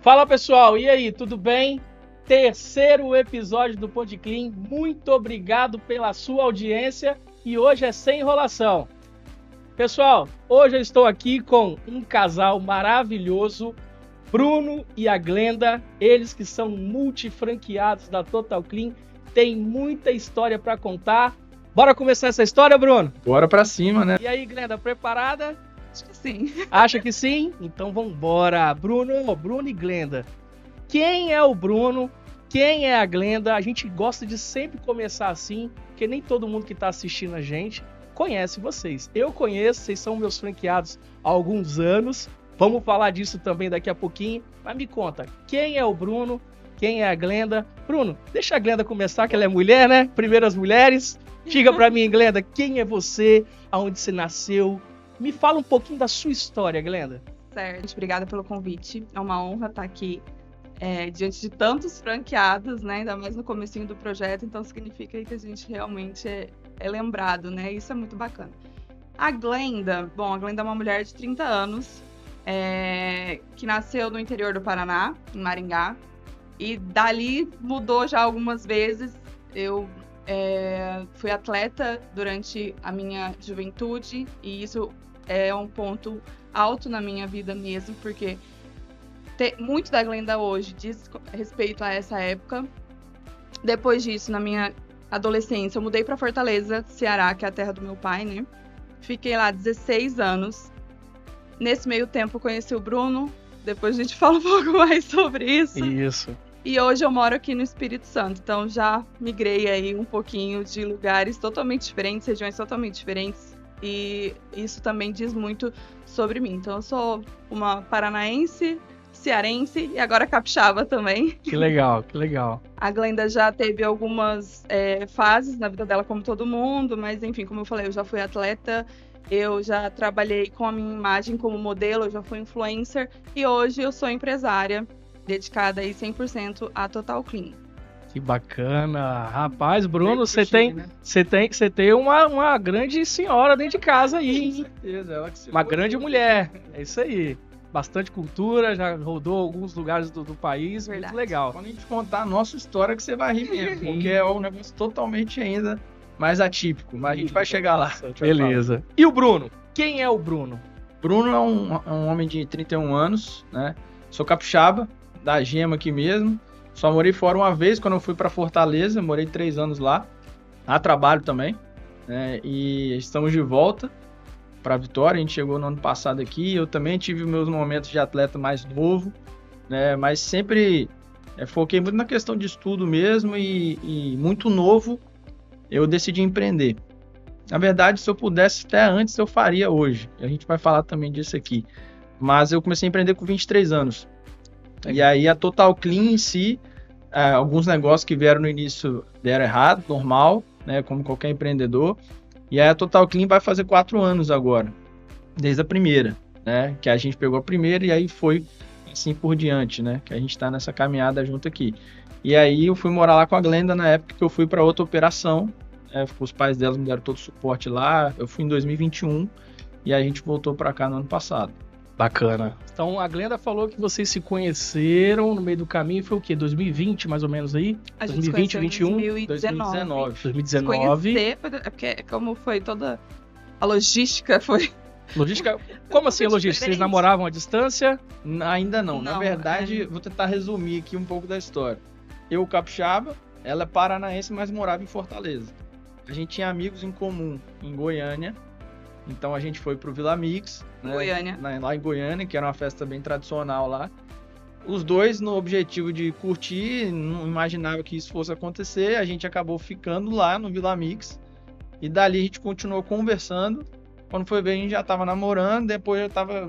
Fala pessoal, e aí, tudo bem? Terceiro episódio do PodClean, muito obrigado pela sua audiência e hoje é sem enrolação. Pessoal, hoje eu estou aqui com um casal maravilhoso, Bruno e a Glenda, eles que são multifranqueados da Total Clean, tem muita história para contar. Bora começar essa história, Bruno? Bora pra cima, né? E aí, Glenda, preparada? Acho que sim. Acha que sim? Então vamos embora. Bruno e Glenda. Quem é o Bruno? Quem é a Glenda? A gente gosta de sempre começar assim, porque nem todo mundo que está assistindo a gente conhece vocês. Eu conheço, vocês são meus franqueados há alguns anos. Vamos falar disso também daqui a pouquinho. Mas me conta, quem é o Bruno? Quem é a Glenda? Bruno, deixa a Glenda começar, que ela é mulher, né? Primeiras mulheres. Diga pra mim, Glenda, quem é você? Aonde você nasceu? Me fala um pouquinho da sua história, Glenda. Certo, obrigada pelo convite. É uma honra estar aqui diante de tantos franqueados, né? Ainda mais no comecinho do projeto, então significa que a gente realmente é lembrado, né? Isso é muito bacana. A Glenda é uma mulher de 30 anos, que nasceu no interior do Paraná, em Maringá, e dali mudou já algumas vezes. Eu fui atleta durante a minha juventude e isso é um ponto alto na minha vida mesmo, porque muito da Glenda hoje diz respeito a essa época. Depois disso, na minha adolescência, eu mudei para Fortaleza, Ceará, que é a terra do meu pai, né? Fiquei lá 16 anos. Nesse meio tempo, eu conheci o Bruno. Depois a gente fala um pouco mais sobre isso. Isso. E hoje eu moro aqui no Espírito Santo, então já migrei aí um pouquinho de lugares totalmente diferentes, regiões totalmente diferentes, e isso também diz muito sobre mim. Então eu sou uma paranaense, cearense e agora capixaba também. Que legal, que legal. A Glenda já teve algumas fases na vida dela como todo mundo, mas enfim, como eu falei, eu já fui atleta, eu já trabalhei com a minha imagem como modelo, eu já fui influencer e hoje eu sou empresária, dedicada aí 100% à Total Clean. Que bacana. Rapaz, Bruno, você Né? tem uma grande senhora dentro de casa aí, hein? Com certeza, ela que se Uma foi. grande mulher. É isso aí. Bastante cultura, já rodou alguns lugares do país. Verdade. Muito legal. Quando a gente contar a nossa história que você vai rir mesmo, porque é um negócio totalmente ainda mais atípico, mas a gente vai chegar lá. Beleza. E o Bruno? Quem é o Bruno? Bruno é um homem de 31 anos, né? Sou capixaba, da Gema aqui mesmo. Só morei fora uma vez quando eu fui para Fortaleza, morei 3 anos lá. A trabalho também, né? E estamos de volta para Vitória. A gente chegou no ano passado aqui. Eu também tive meus momentos de atleta mais novo, né? Mas sempre foquei muito na questão de estudo mesmo e muito novo eu decidi empreender. Na verdade, se eu pudesse até antes, eu faria hoje. A gente vai falar também disso aqui. Mas eu comecei a empreender com 23 anos. E aí a Total Clean em si, alguns negócios que vieram no início deram errado, normal, né, como qualquer empreendedor. E aí a Total Clean vai fazer 4 anos agora, desde a primeira, né, que a gente pegou a primeira e aí foi assim por diante, né, que a gente está nessa caminhada junto aqui. E aí eu fui morar lá com a Glenda na época que eu fui para outra operação, os pais delas me deram todo o suporte lá, eu fui em 2021 e a gente voltou para cá no ano passado. Bacana. Então, a Glenda falou que vocês se conheceram no meio do caminho, foi o quê? 2020, mais ou menos aí? A gente 2020, se 2021? conheceu em 2019. 2019. Conhecer, porque como foi toda a logística, foi... Logística? Como assim a logística? Vocês Diferente. namoravam à distância? Ainda não. Na Não, verdade, vou tentar resumir aqui um pouco da história. Eu, capixaba, ela é paranaense, mas morava em Fortaleza. A gente tinha amigos em comum em Goiânia, então a gente foi pro Vila Mix, né, Goiânia. lá em Goiânia, que era uma festa bem tradicional lá. Os dois no objetivo de curtir, não imaginava que isso fosse acontecer, a gente acabou ficando lá no Vila Mix e dali a gente continuou conversando. Quando foi ver, a gente já tava namorando, depois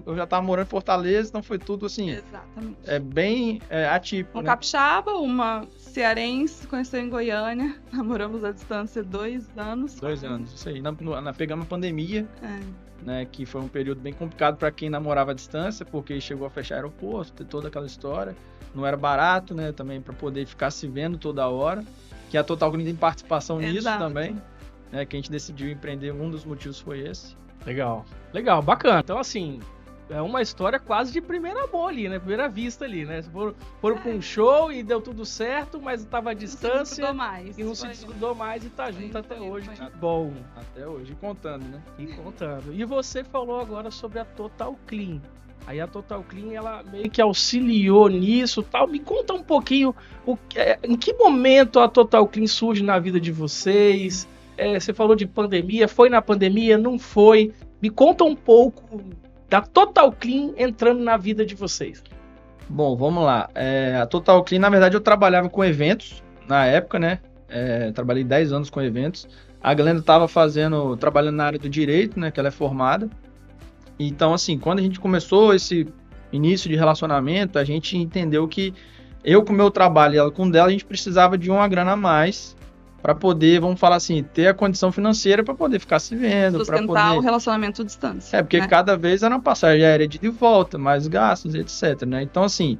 eu já tava morando em Fortaleza, então foi tudo assim, Exatamente. bem atípico, Um né? capixaba, uma cearense, conheceu em Goiânia, namoramos à distância 2 anos. 2 anos, isso aí. Pegamos a pandemia, É. né, que foi um período bem complicado para quem namorava à distância, porque chegou a fechar aeroporto, ter toda aquela história. Não era barato, né, também para poder ficar se vendo toda hora. Que a Total Clean tem participação nisso Exato. também, né, que a gente decidiu empreender, um dos motivos foi esse. Legal. Legal, bacana. Então, assim, é uma história quase de primeira mão ali, né? Primeira vista ali, né? Foram pra um show e deu tudo certo, mas tava à distância. Não se desgrudou mais e tá junto até hoje. Que bom. Até hoje, e contando, né? E contando. E você falou agora sobre a Total Clean. Aí a Total Clean, ela meio que auxiliou nisso, tal. Me conta um pouquinho em que momento a Total Clean surge na vida de vocês. Você falou de pandemia, foi na pandemia, não foi? Me conta um pouco da Total Clean entrando na vida de vocês. Bom, vamos lá. A Total Clean, na verdade, eu trabalhava com eventos na época, né? Trabalhei 10 anos com eventos. A Glenda estava trabalhando na área do direito, né? Que ela é formada. Então, assim, quando a gente começou esse início de relacionamento, a gente entendeu que eu com o meu trabalho e ela com o dela, a gente precisava de uma grana a mais para poder, vamos falar assim, ter a condição financeira para poder ficar se vendo. Sustentar o relacionamento à distância. Porque cada vez era uma passagem aérea de ida e volta, mais gastos, etc, né? Então, assim,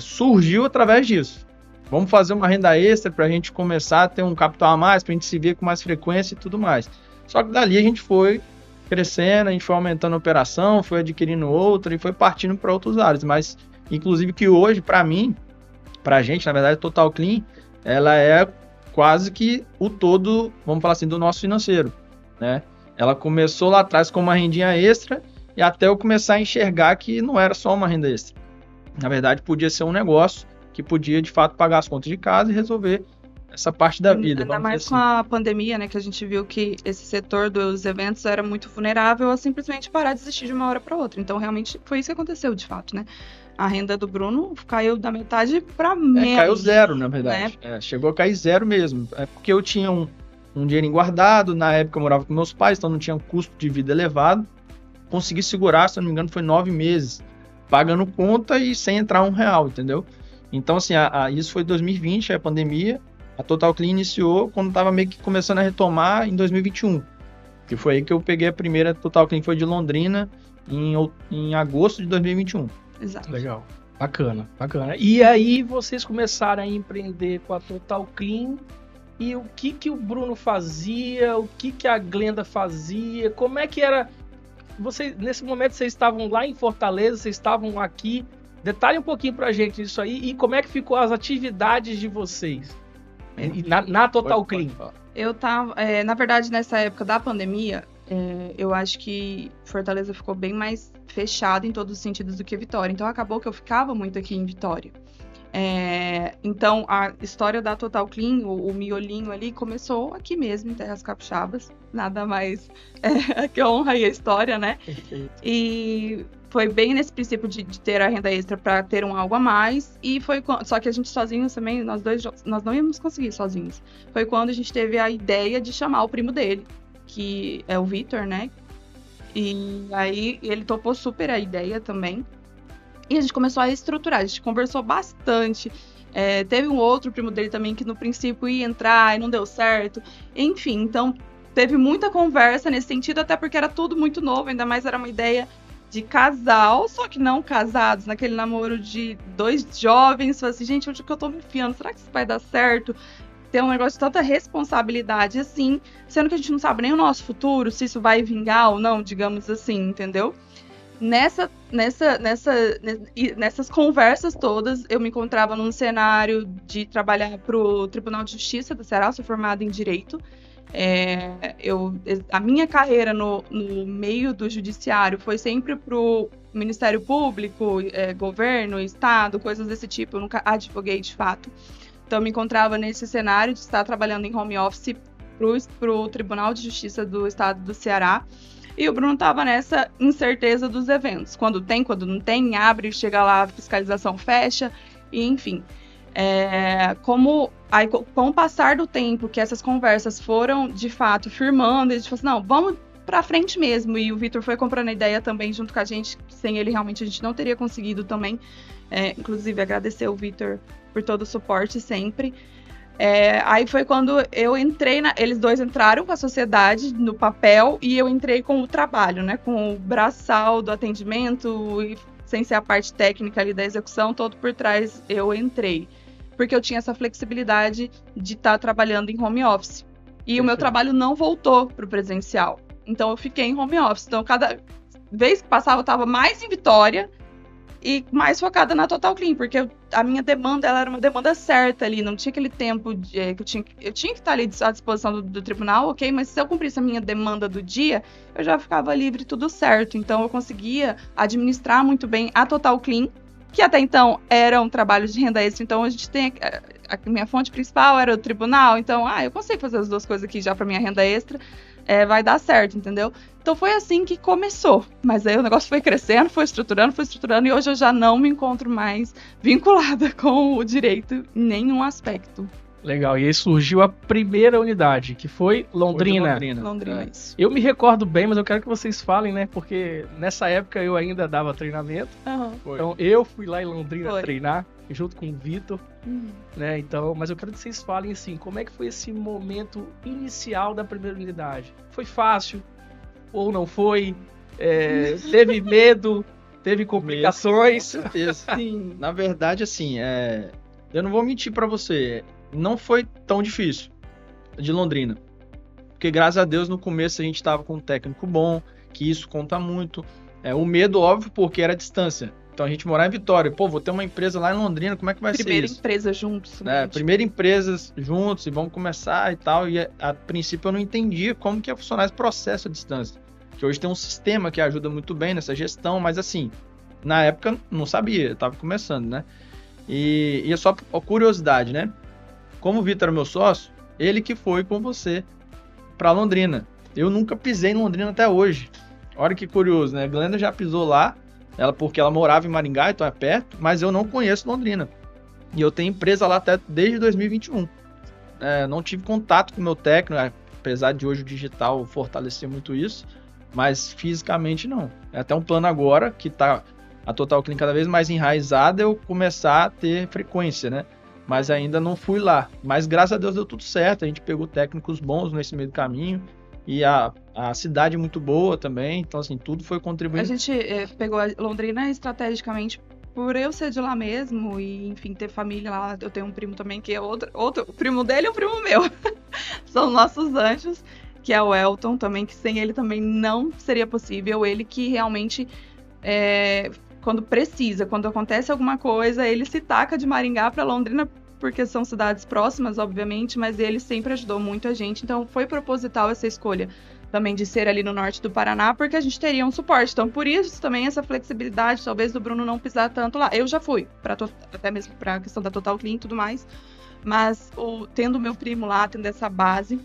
surgiu através disso. Vamos fazer uma renda extra para a gente começar a ter um capital a mais, para a gente se ver com mais frequência e tudo mais. Só que dali a gente foi crescendo, a gente foi aumentando a operação, foi adquirindo outra e foi partindo para outras áreas. Mas, inclusive, que hoje, para mim, para a gente, na verdade, a Total Clean, ela é quase que o todo, vamos falar assim, do nosso financeiro, né? Ela começou lá atrás com uma rendinha extra e até eu começar a enxergar que não era só uma renda extra. Na verdade, podia ser um negócio que podia, de fato, pagar as contas de casa e resolver essa parte da vida. Ainda mais com a pandemia, né, que a gente viu que esse setor dos eventos era muito vulnerável a simplesmente parar de existir de uma hora para outra. Então, realmente, foi isso que aconteceu, de fato, né? A renda do Bruno caiu da metade para menos. Caiu zero, na verdade. Né? Chegou a cair zero mesmo. É porque eu tinha um dinheirinho guardado, na época eu morava com meus pais, então não tinha um custo de vida elevado. Consegui segurar, se não me engano, foi 9 meses, pagando conta e sem entrar R$1, entendeu? Então, assim, isso foi 2020, a pandemia. A Total Clean iniciou quando estava meio que começando a retomar em 2021. Que foi aí que eu peguei a primeira Total Clean, foi de Londrina, em agosto de 2021. Exato. Legal. Bacana. E aí vocês começaram a empreender com a Total Clean. E o que o Bruno fazia? O que a Glenda fazia? Como é que era? Nesse momento vocês estavam lá em Fortaleza, vocês estavam aqui. Detalhe um pouquinho pra gente isso aí. E como é que ficou as atividades de vocês na Total Clean? Eu tava, na verdade, nessa época da pandemia, eu acho que Fortaleza ficou bem mais fechada em todos os sentidos do que Vitória. Então, acabou que eu ficava muito aqui em Vitória. Então, a história da Total Clean, o miolinho ali, começou aqui mesmo, em Terras Capixabas. Nada mais que honra aí a história, né? E foi bem nesse princípio de ter a renda extra para ter algo a mais. E foi só que a gente sozinhos também, nós não íamos conseguir sozinhos. Foi quando a gente teve a ideia de chamar o primo dele, que é o Vitor, né? E aí ele topou super a ideia também. E a gente começou a estruturar, a gente conversou bastante. Teve um outro primo dele também que no princípio ia entrar e não deu certo. Enfim, então teve muita conversa nesse sentido, até porque era tudo muito novo, ainda mais era uma ideia de casal, só que não casados, naquele namoro de 2 jovens. Falei assim, gente, onde que eu tô me enfiando? Será que isso vai dar certo? Ter um negócio de tanta responsabilidade assim, sendo que a gente não sabe nem o nosso futuro, se isso vai vingar ou não, digamos assim, entendeu? Nessas conversas todas, eu me encontrava num cenário de trabalhar pro Tribunal de Justiça do Ceará, sou formada em Direito. A minha carreira no meio do judiciário foi sempre pro Ministério Público, governo, Estado, coisas desse tipo. Eu nunca advoguei de fato. Então, eu me encontrava nesse cenário de estar trabalhando em home office pro Tribunal de Justiça do Estado do Ceará. E o Bruno estava nessa incerteza dos eventos. Quando tem, quando não tem, abre, chega lá, a fiscalização fecha, e enfim. Com o passar do tempo, que essas conversas foram, de fato, firmando, a gente falou assim, não, vamos pra frente mesmo. E o Vitor foi comprando a ideia também junto com a gente. Sem ele, realmente, a gente não teria conseguido também. Inclusive, agradecer o Vitor por todo o suporte sempre. Aí foi quando eu entrei, eles dois entraram com a sociedade no papel e eu entrei com o trabalho, né? Com o braçal do atendimento e sem ser a parte técnica ali da execução, todo por trás eu entrei. Porque eu tinha essa flexibilidade de estar trabalhando em home office. E o meu trabalho não voltou para o presencial. Então eu fiquei em home office. Então vez que passava eu tava mais em Vitória e mais focada na Total Clean, porque a minha demanda, ela era uma demanda certa ali, não tinha aquele tempo que eu tinha que estar ali à disposição do tribunal, ok, mas se eu cumprisse a minha demanda do dia, eu já ficava livre, tudo certo. Então eu conseguia administrar muito bem a Total Clean, que até então era um trabalho de renda extra, então a gente tem a minha fonte principal era o tribunal, então eu consigo fazer as duas coisas aqui já para minha renda extra, vai dar certo, entendeu? Então foi assim que começou, mas aí o negócio foi crescendo, foi estruturando, e hoje eu já não me encontro mais vinculada com o direito em nenhum aspecto. Legal, e aí surgiu a primeira unidade, que foi Londrina. Londrina. Eu me recordo bem, mas eu quero que vocês falem, né? Porque nessa época eu ainda dava treinamento. Então eu fui lá em Londrina treinar, junto com o Vitor, né? Então, mas eu quero que vocês falem assim, como é que foi esse momento inicial da primeira unidade? Foi fácil ou não foi? Teve medo? Teve complicações? Com certeza. Sim. Na verdade, assim, eu não vou mentir pra você, não foi tão difícil de Londrina. Porque, graças a Deus, no começo a gente estava com um técnico bom, que isso conta muito. O medo, óbvio, porque era a distância. Então, a gente morar em Vitória, vou ter uma empresa lá em Londrina, como é que vai ser isso? Primeira empresa juntos. Primeira empresa juntos, e vamos começar e tal. E, a princípio, eu não entendia como que ia funcionar esse processo à distância. Que hoje tem um sistema que ajuda muito bem nessa gestão, mas, assim, na época, não sabia, eu tava começando, né? E é só curiosidade, né? Como o Vitor era meu sócio, ele que foi com você para Londrina. Eu nunca pisei em Londrina até hoje. Olha que curioso, né? A Glenda já pisou lá, porque ela morava em Maringá, então é perto, mas eu não conheço Londrina. E eu tenho empresa lá até desde 2021. Não tive contato com o meu técnico, apesar de hoje o digital fortalecer muito isso, mas fisicamente não. É até um plano agora, que tá a Total Clean cada vez mais enraizada, eu começar a ter frequência, né? Mas ainda não fui lá. Mas graças a Deus deu tudo certo. A gente pegou técnicos bons nesse meio do caminho. E a cidade muito boa também. Então, assim, tudo foi contribuindo. A gente pegou a Londrina estrategicamente por eu ser de lá mesmo. E, enfim, ter família lá. Eu tenho um primo também que é outro. O primo dele e o primo meu. São nossos anjos. Que é o Elton também. Que sem ele também não seria possível. Ele que realmente... quando precisa, quando acontece alguma coisa, ele se taca de Maringá para Londrina, porque são cidades próximas, obviamente, mas ele sempre ajudou muito a gente, então foi proposital essa escolha também de ser ali no norte do Paraná, porque a gente teria um suporte, então por isso também essa flexibilidade, talvez do Bruno não pisar tanto lá. Eu já fui, até mesmo para a questão da Total Clean e tudo mais, mas tendo meu primo lá, tendo essa base,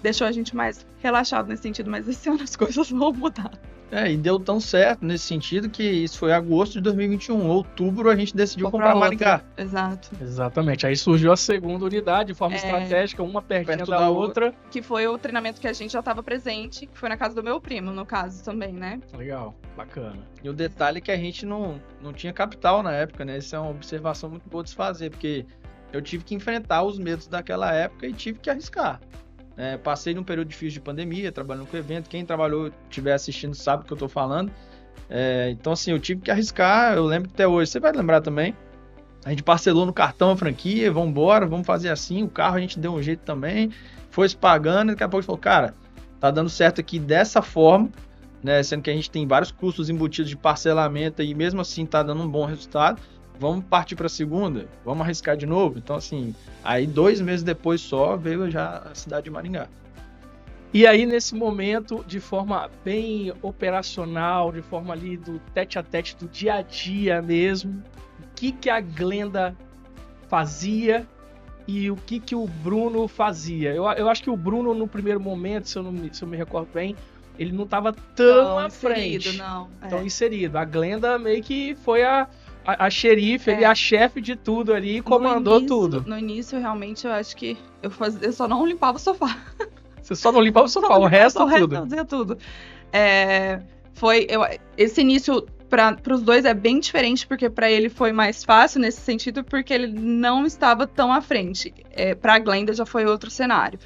deixou a gente mais relaxado nesse sentido, mas esse ano as coisas vão mudar. E deu tão certo nesse sentido que isso foi agosto de 2021. Outubro a gente decidiu comprar Maringá. Exato. Exatamente. Aí surgiu a segunda unidade de forma estratégica, uma pertinho da outra. Que foi o treinamento que a gente já estava presente, que foi na casa do meu primo, no caso também, né? Legal, bacana. E o detalhe é que a gente não tinha capital na época, né? Isso é uma observação muito boa de se fazer, porque eu tive que enfrentar os medos daquela época e tive que arriscar. Passei num período difícil de pandemia, trabalhando com evento. Quem trabalhou, estiver assistindo, sabe o que eu tô falando. Então, assim, eu tive que arriscar. Eu lembro que até hoje, você vai lembrar também, a gente parcelou no cartão a franquia, vamos embora, vamos fazer assim. O carro a gente deu um jeito também, foi se pagando. E daqui a pouco a gente falou, cara, tá dando certo aqui dessa forma, né? Sendo que a gente tem vários custos embutidos de parcelamento e mesmo assim tá dando um bom resultado. Vamos partir para a segunda? Vamos arriscar de novo? Então, assim, aí 2 meses depois só veio já a cidade de Maringá. E aí, nesse momento, de forma bem operacional, de forma ali do tete a tete, do dia a dia mesmo, o que a Glenda fazia e o que o Bruno fazia? Eu acho que o Bruno, no primeiro momento, se eu me recordo bem, ele não estava tão à frente. Tão inserido. A Glenda meio que foi a xerife, a chefe de tudo ali, comandou tudo. No início, realmente, eu acho que eu só não limpava o sofá. Você só não limpava o sofá, o resto tudo. O resto eu fazia tudo. Esse início, para os dois, é bem diferente, porque para ele foi mais fácil nesse sentido, porque ele não estava tão à frente. Para a Glenda já foi outro cenário.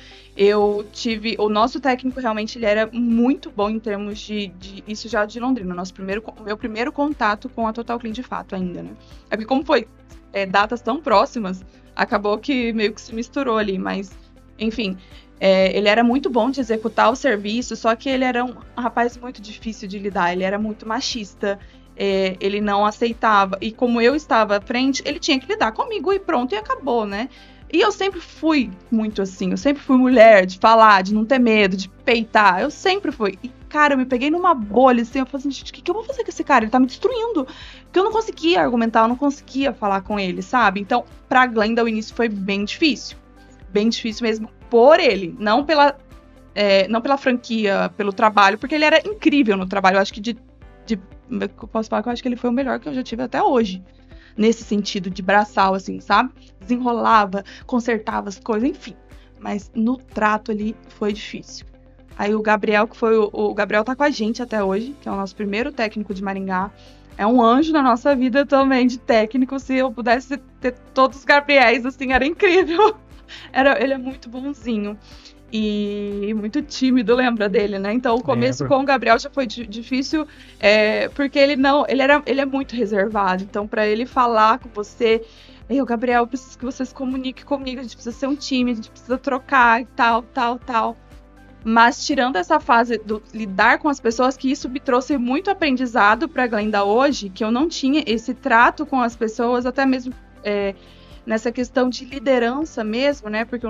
O nosso técnico realmente ele era muito bom em termos de isso já de Londrina. O meu primeiro contato com a Total Clean de fato ainda, né? Porque como foi datas tão próximas, acabou que meio que se misturou ali, mas enfim. Ele era muito bom de executar o serviço, só que ele era um rapaz muito difícil de lidar, ele era muito machista, ele não aceitava, e como eu estava à frente, ele tinha que lidar comigo e pronto, e acabou, né? E eu sempre fui muito assim, eu sempre fui mulher de falar, de não ter medo, de peitar, eu sempre fui. E, cara, eu me peguei numa bolha, assim, eu falei assim, gente, o que eu vou fazer com esse cara? Ele tá me destruindo. Porque eu não conseguia argumentar, eu não conseguia falar com ele, sabe? Então, pra Glenda, o início foi bem difícil mesmo por ele, não pela franquia, pelo trabalho, porque ele era incrível no trabalho, eu acho que eu posso falar que eu acho que ele foi o melhor que eu já tive até hoje. Nesse sentido de braçal, assim, sabe? Desenrolava, consertava as coisas, enfim. Mas no trato ali foi difícil. Aí o Gabriel, o Gabriel tá com a gente até hoje, que é o nosso primeiro técnico de Maringá. É um anjo na nossa vida também de técnico. Se eu pudesse ter todos os Gabriéis, assim, era incrível. Ele é muito bonzinho. E muito tímido, lembra dele, né? Então o começo com o Gabriel já foi difícil, porque ele é muito reservado. Então, para ele falar com você, Gabriel, eu preciso que você se comunique comigo, a gente precisa ser um time, a gente precisa trocar e tal. Mas tirando essa fase do lidar com as pessoas, que isso me trouxe muito aprendizado para a Glenda hoje, que eu não tinha esse trato com as pessoas, até mesmo nessa questão de liderança mesmo, né? Porque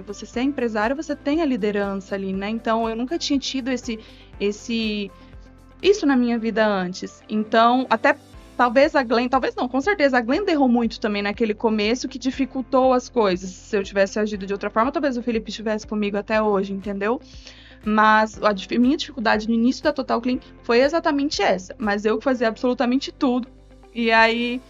você ser empresário, você tem a liderança ali, né? Então, eu nunca tinha tido isso na minha vida antes. Então, até talvez não, com certeza a Glenda errou muito também naquele começo, que dificultou as coisas. Se eu tivesse agido de outra forma, talvez o Felipe estivesse comigo até hoje, entendeu? Mas a minha dificuldade no início da Total Clean foi exatamente essa. Mas eu fazia absolutamente tudo. E aí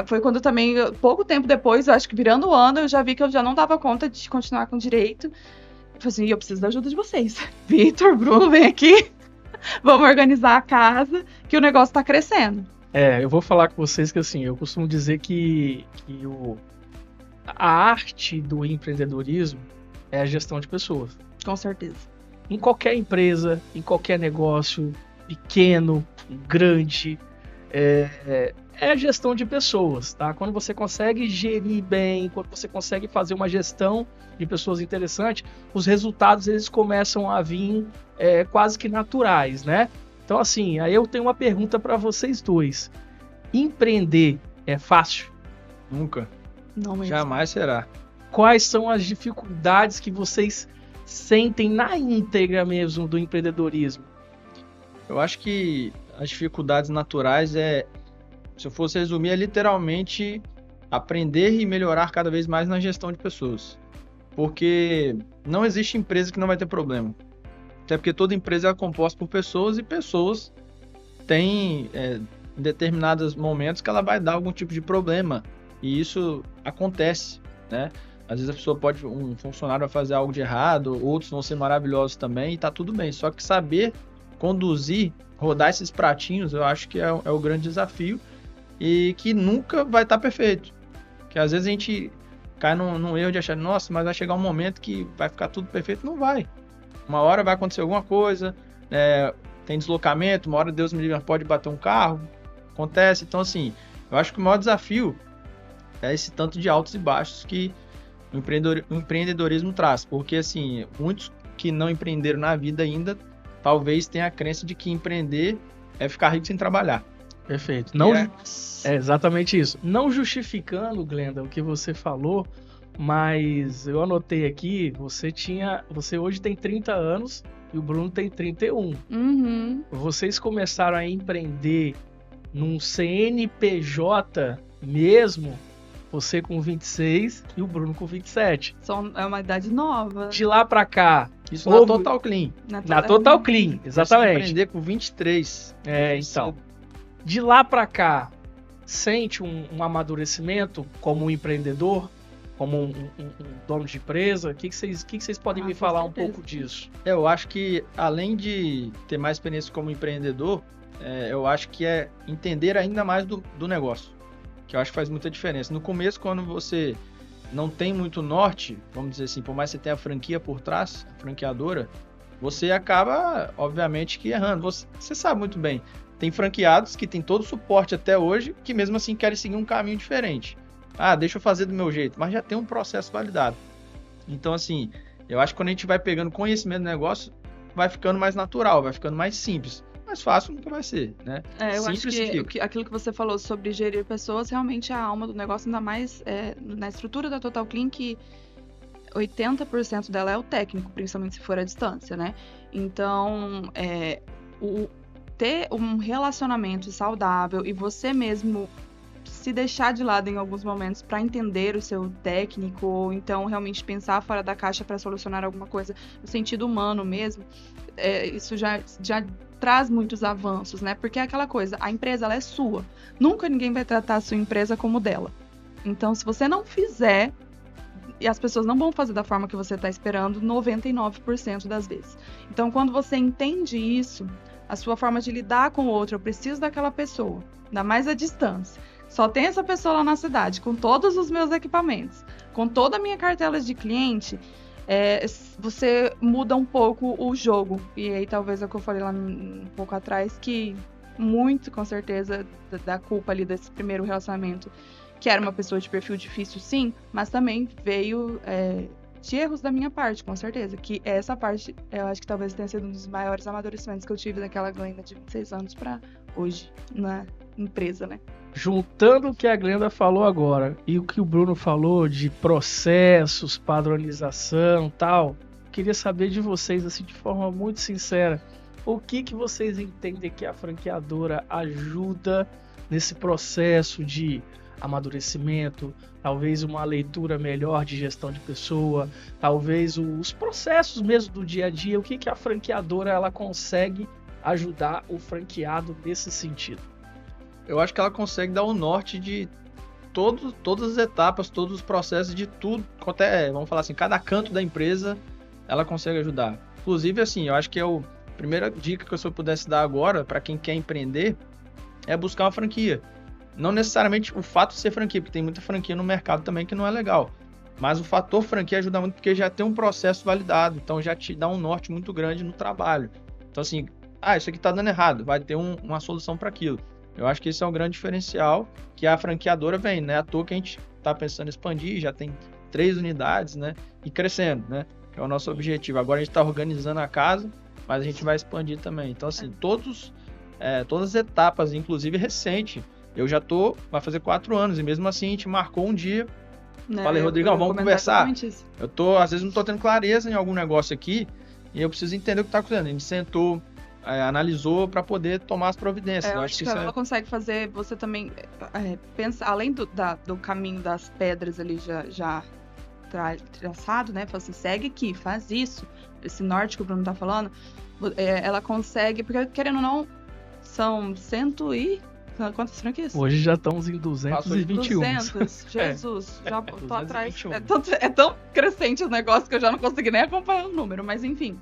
foi quando também, pouco tempo depois, eu acho que virando o ano, eu já vi que eu já não dava conta de continuar com direito. Eu falei assim, eu preciso da ajuda de vocês. Vitor, Bruno, vem aqui. Vamos organizar a casa, que o negócio tá crescendo. Eu vou falar com vocês que, assim, eu costumo dizer que a arte do empreendedorismo é a gestão de pessoas. Com certeza. Em qualquer empresa, em qualquer negócio, pequeno, grande, é a gestão de pessoas, tá? Quando você consegue gerir bem, quando você consegue fazer uma gestão de pessoas interessante, os resultados eles começam a vir quase que naturais, né? Então, assim, aí eu tenho uma pergunta para vocês dois. Empreender é fácil? Nunca. Não mesmo. Jamais será. Quais são as dificuldades que vocês sentem na íntegra mesmo do empreendedorismo? Eu acho que as dificuldades naturais se eu fosse resumir, é literalmente aprender e melhorar cada vez mais na gestão de pessoas. Porque não existe empresa que não vai ter problema. Até porque toda empresa é composta por pessoas, e pessoas têm em determinados momentos que ela vai dar algum tipo de problema. E isso acontece, né? Às vezes um funcionário vai fazer algo de errado, outros vão ser maravilhosos também, e tá tudo bem. Só que saber conduzir, rodar esses pratinhos, eu acho que é o grande desafio, e que nunca vai estar perfeito. Porque às vezes a gente cai num erro de achar, nossa, mas vai chegar um momento que vai ficar tudo perfeito. Não vai. Uma hora vai acontecer alguma coisa, tem deslocamento, uma hora, Deus me livre, pode bater um carro, acontece. Então, assim, eu acho que o maior desafio é esse tanto de altos e baixos que o empreendedorismo traz. Porque, assim, muitos que não empreenderam na vida ainda, talvez tenham a crença de que empreender é ficar rico sem trabalhar. Perfeito. Não, é exatamente isso. Não justificando, Glenda, o que você falou, mas eu anotei aqui, você hoje tem 30 anos e o Bruno tem 31. Uhum. Vocês começaram a empreender num CNPJ mesmo, você com 26 e o Bruno com 27. É uma idade nova. De lá pra cá... Isso na Total Clean. Na Total Clean, exatamente. Empreender com 23. Então. De lá pra cá, sente um amadurecimento como um empreendedor? Como um dono de empresa? O que vocês podem me falar um pouco disso? Eu acho que, além de ter mais experiência como empreendedor, eu acho que é entender ainda mais do negócio, que eu acho que faz muita diferença. No começo, quando você não tem muito norte, vamos dizer assim, por mais que você tenha a franquia por trás, a franqueadora, você acaba, obviamente, que errando. Você sabe muito bem, tem franqueados que tem todo o suporte até hoje, que mesmo assim querem seguir um caminho diferente. Deixa eu fazer do meu jeito, mas já tem um processo validado. Então, assim, Eu acho que quando a gente vai pegando conhecimento do negócio, vai ficando mais natural, vai ficando mais simples. Mais fácil nunca vai ser, né? Eu acho Simples que aquilo que você falou sobre gerir pessoas realmente é a alma do negócio, ainda mais na estrutura da Total Clean, que 80% dela é o técnico, principalmente se for à distância, né? Então, ter um relacionamento saudável e você mesmo se deixar de lado em alguns momentos para entender o seu técnico, ou então realmente pensar fora da caixa para solucionar alguma coisa no sentido humano mesmo, isso já traz muitos avanços, né? Porque é aquela coisa, a empresa ela é sua. Nunca ninguém vai tratar a sua empresa como dela. Então, se você não fizer, e as pessoas não vão fazer da forma que você está esperando 99% das vezes. Então, quando você entende isso, a sua forma de lidar com o outro, eu preciso daquela pessoa, ainda mais à distância. Só tem essa pessoa lá na cidade, com todos os meus equipamentos, com toda a minha cartela de cliente, você muda um pouco o jogo. E aí talvez é o que eu falei lá um pouco atrás, que muito, com certeza, da culpa ali desse primeiro relacionamento, que era uma pessoa de perfil difícil, sim, mas também veio de erros da minha parte, com certeza. Que essa parte, eu acho que talvez tenha sido um dos maiores amadurecimentos que eu tive daquela Glenda de 26 anos para hoje, na empresa, né? Juntando o que a Glenda falou agora e o que o Bruno falou de processos, padronização e tal, queria saber de vocês, assim, de forma muito sincera, o que vocês entendem que a franqueadora ajuda nesse processo de amadurecimento, talvez uma leitura melhor de gestão de pessoa, talvez os processos mesmo do dia a dia, o que a franqueadora ela consegue ajudar o franqueado nesse sentido? Eu acho que ela consegue dar o norte de todas as etapas, todos os processos de tudo, até, vamos falar assim, cada canto da empresa ela consegue ajudar. Inclusive, assim, eu acho que a primeira dica que eu pudesse dar agora para quem quer empreender é buscar uma franquia. Não necessariamente o fato de ser franquia, porque tem muita franquia no mercado também que não é legal. Mas o fator franquia ajuda muito porque já tem um processo validado, então já te dá um norte muito grande no trabalho. Então assim, isso aqui tá dando errado, vai ter uma solução para aquilo. Eu acho que esse é um grande diferencial que a franqueadora vem, né? À toa que a gente tá pensando em expandir, já tem 3 unidades, né? E crescendo, né? Que é o nosso objetivo. Agora a gente tá organizando a casa, mas a gente vai expandir também. Então assim, todas as etapas, inclusive recente, eu já vai fazer 4 anos, e mesmo assim a gente marcou um dia, falei, Rodrigão, vamos conversar. Às vezes não tô tendo clareza em algum negócio aqui, e eu preciso entender o que tá acontecendo. A gente sentou, analisou para poder tomar as providências. Eu acho que ela consegue fazer você também pensar, além do caminho das pedras ali já traçado, né? Fala assim, segue aqui, faz isso. Esse norte que o Bruno tá falando, ela consegue, porque querendo ou não, são quantas franquias? Hoje já estamos em 221. 200, Jesus, já tô atrás. É tão crescente o negócio que eu já não consegui nem acompanhar o número, mas enfim.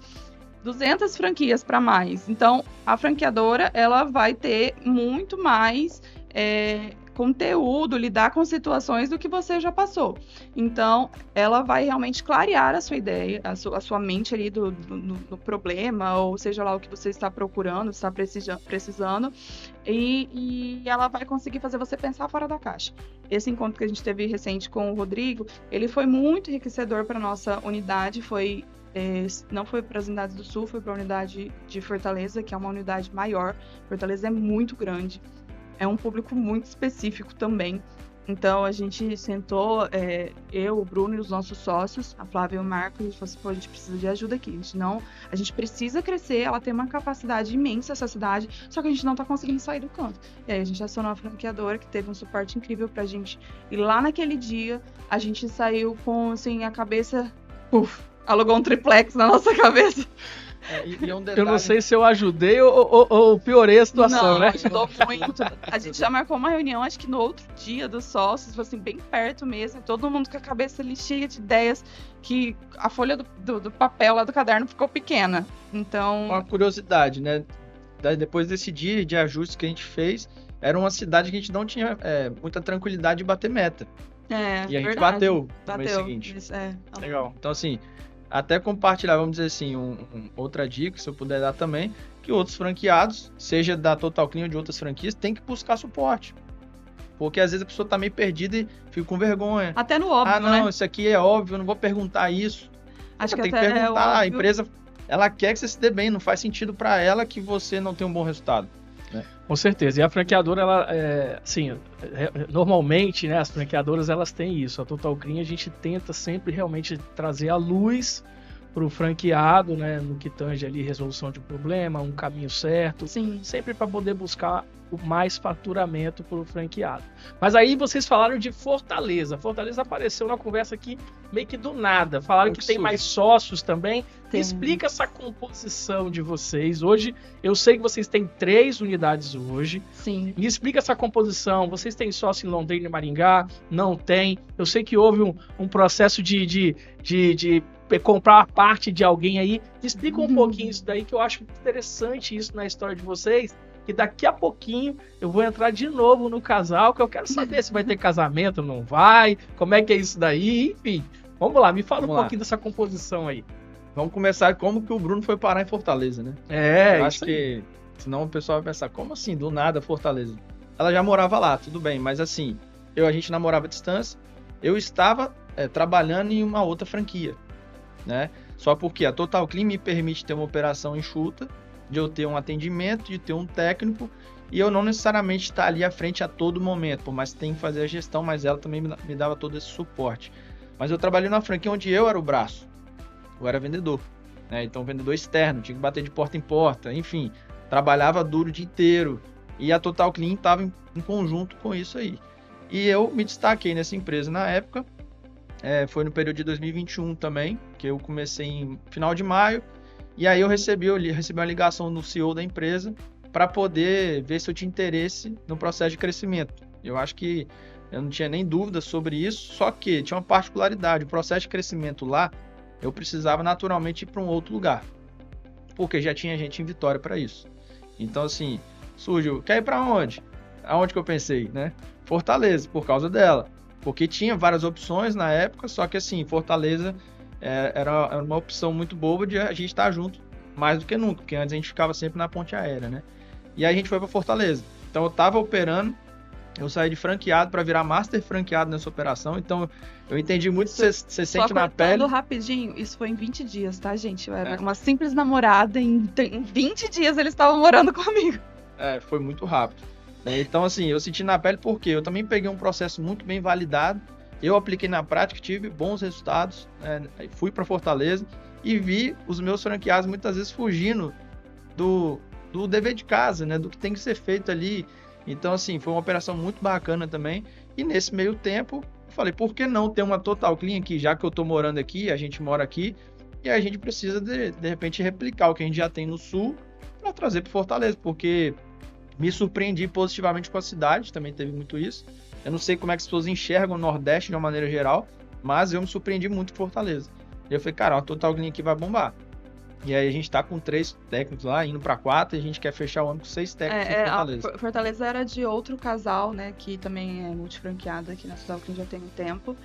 200 franquias para mais. Então, a franqueadora, ela vai ter muito mais conteúdo, lidar com situações do que você já passou. Então, ela vai realmente clarear a sua ideia, a sua mente ali no problema, ou seja lá o que você está procurando, está precisando, e ela vai conseguir fazer você pensar fora da caixa. Esse encontro que a gente teve recente com o Rodrigo, ele foi muito enriquecedor para nossa unidade, não foi para as unidades do Sul, foi para a unidade de Fortaleza, que é uma unidade maior. Fortaleza é muito grande, é um público muito específico também. Então a gente sentou, eu, o Bruno e os nossos sócios, a Flávia e o Marcos, e falou assim, a gente precisa de ajuda aqui. A gente precisa crescer, ela tem uma capacidade imensa, essa cidade, só que a gente não tá conseguindo sair do canto. E aí a gente acionou a franqueadora, que teve um suporte incrível pra gente. E lá naquele dia, a gente saiu com, assim, a cabeça, alugou um triplex na nossa cabeça. E é um detalhe... Eu não sei se eu ajudei ou piorei a situação, não, né? Ajudou muito. A gente já marcou uma reunião, acho que no outro dia dos sócios, assim, bem perto mesmo, todo mundo com a cabeça ali cheia de ideias, que a folha do papel lá do caderno ficou pequena. Então... Uma curiosidade, né? Depois desse dia de ajustes que a gente fez, era uma cidade que a gente não tinha muita tranquilidade de bater meta. E a gente bateu no mês seguinte. Isso, Legal. Então, assim... Até compartilhar, vamos dizer assim, outra dica, se eu puder dar também, que outros franqueados, seja da Total Clean ou de outras franquias, tem que buscar suporte. Porque às vezes a pessoa tá meio perdida e fica com vergonha. Até no óbvio, né? Isso aqui é óbvio, eu não vou perguntar isso. Acho que tem que até perguntar, a óbvio. empresa, ela quer que você se dê bem, não faz sentido para ela que você não tenha um bom resultado. Com certeza. E a franqueadora, ela, normalmente, né, as franqueadoras, elas têm isso. A Total Clean, a gente tenta sempre realmente trazer a luz para o franqueado, né, no que tange ali resolução de problema, um caminho certo, Sim. sempre para poder buscar o mais faturamento para o franqueado. Mas aí vocês falaram de Fortaleza. Fortaleza apareceu na conversa aqui meio que do nada. Falaram que tem mais sócios também. Tem. Explica essa composição de vocês. Hoje, eu sei que vocês têm 3 unidades hoje. Sim. Me explica essa composição. Vocês têm sócio em Londrina e Maringá? Não tem. Eu sei que houve um processo de comprar a parte de alguém aí. Me explica um pouquinho isso daí, que eu acho interessante isso na história de vocês. E daqui a pouquinho eu vou entrar de novo no casal, que eu quero saber se vai ter casamento ou não vai, como é que é isso daí, enfim. Vamos lá, me fala um pouquinho dessa composição aí. Vamos começar como que o Bruno foi parar em Fortaleza, né? Eu acho que, senão o pessoal vai pensar, como assim, do nada Fortaleza? Ela já morava lá, tudo bem, mas assim, a gente namorava à distância, eu estava trabalhando em uma outra franquia, né? Só porque a Total Clean me permite ter uma operação enxuta, de eu ter um atendimento, de ter um técnico, e eu não necessariamente estar ali à frente a todo momento, por mais que tenha que fazer a gestão, mas ela também me dava todo esse suporte. Mas eu trabalhei numa franquia onde eu era o braço, eu era vendedor, né? Então vendedor externo, tinha que bater de porta em porta, enfim, trabalhava duro o dia inteiro, e a Total Clean estava em conjunto com isso aí. E eu me destaquei nessa empresa na época, foi no período de 2021 também, que eu comecei em final de maio, e aí eu recebi uma ligação do CEO da empresa para poder ver se eu tinha interesse no processo de crescimento. Eu acho que eu não tinha nem dúvida sobre isso, só que tinha uma particularidade, o processo de crescimento lá, eu precisava naturalmente ir para um outro lugar, porque já tinha gente em Vitória para isso. Então assim, surgiu, quer ir para onde? Aonde que eu pensei, né? Fortaleza, por causa dela, porque tinha várias opções na época, só que assim, Fortaleza era uma opção muito boba de a gente estar junto mais do que nunca, porque antes a gente ficava sempre na ponte aérea, né? E aí a gente foi para Fortaleza. Então eu estava operando, eu saí de franqueado para virar master franqueado nessa operação, então eu entendi muito que você sente na pele. Só rapidinho, isso foi em 20 dias, tá, gente? Eu era uma simples namorada, em 20 dias eles estavam morando comigo. Foi muito rápido. Então assim, eu senti na pele porque eu também peguei um processo muito bem validado, eu apliquei na prática, tive bons resultados, fui para Fortaleza e vi os meus franqueados muitas vezes fugindo do dever de casa, né, do que tem que ser feito ali. Então, assim, foi uma operação muito bacana também. E nesse meio tempo, eu falei, por que não ter uma Total Clean aqui, já que eu tô morando aqui, a gente mora aqui, e a gente precisa, de repente, replicar o que a gente já tem no Sul para trazer para Fortaleza, porque me surpreendi positivamente com a cidade, também teve muito isso. Eu não sei como é que as pessoas enxergam o Nordeste de uma maneira geral, mas eu me surpreendi muito com Fortaleza. E eu falei, cara, a Total Clean aqui vai bombar. E aí a gente tá com 3 técnicos lá, indo para 4, e a gente quer fechar o ano com 6 técnicos em Fortaleza. Fortaleza era de outro casal, né, que também é multifranqueado aqui na Total Clean já tem um tempo.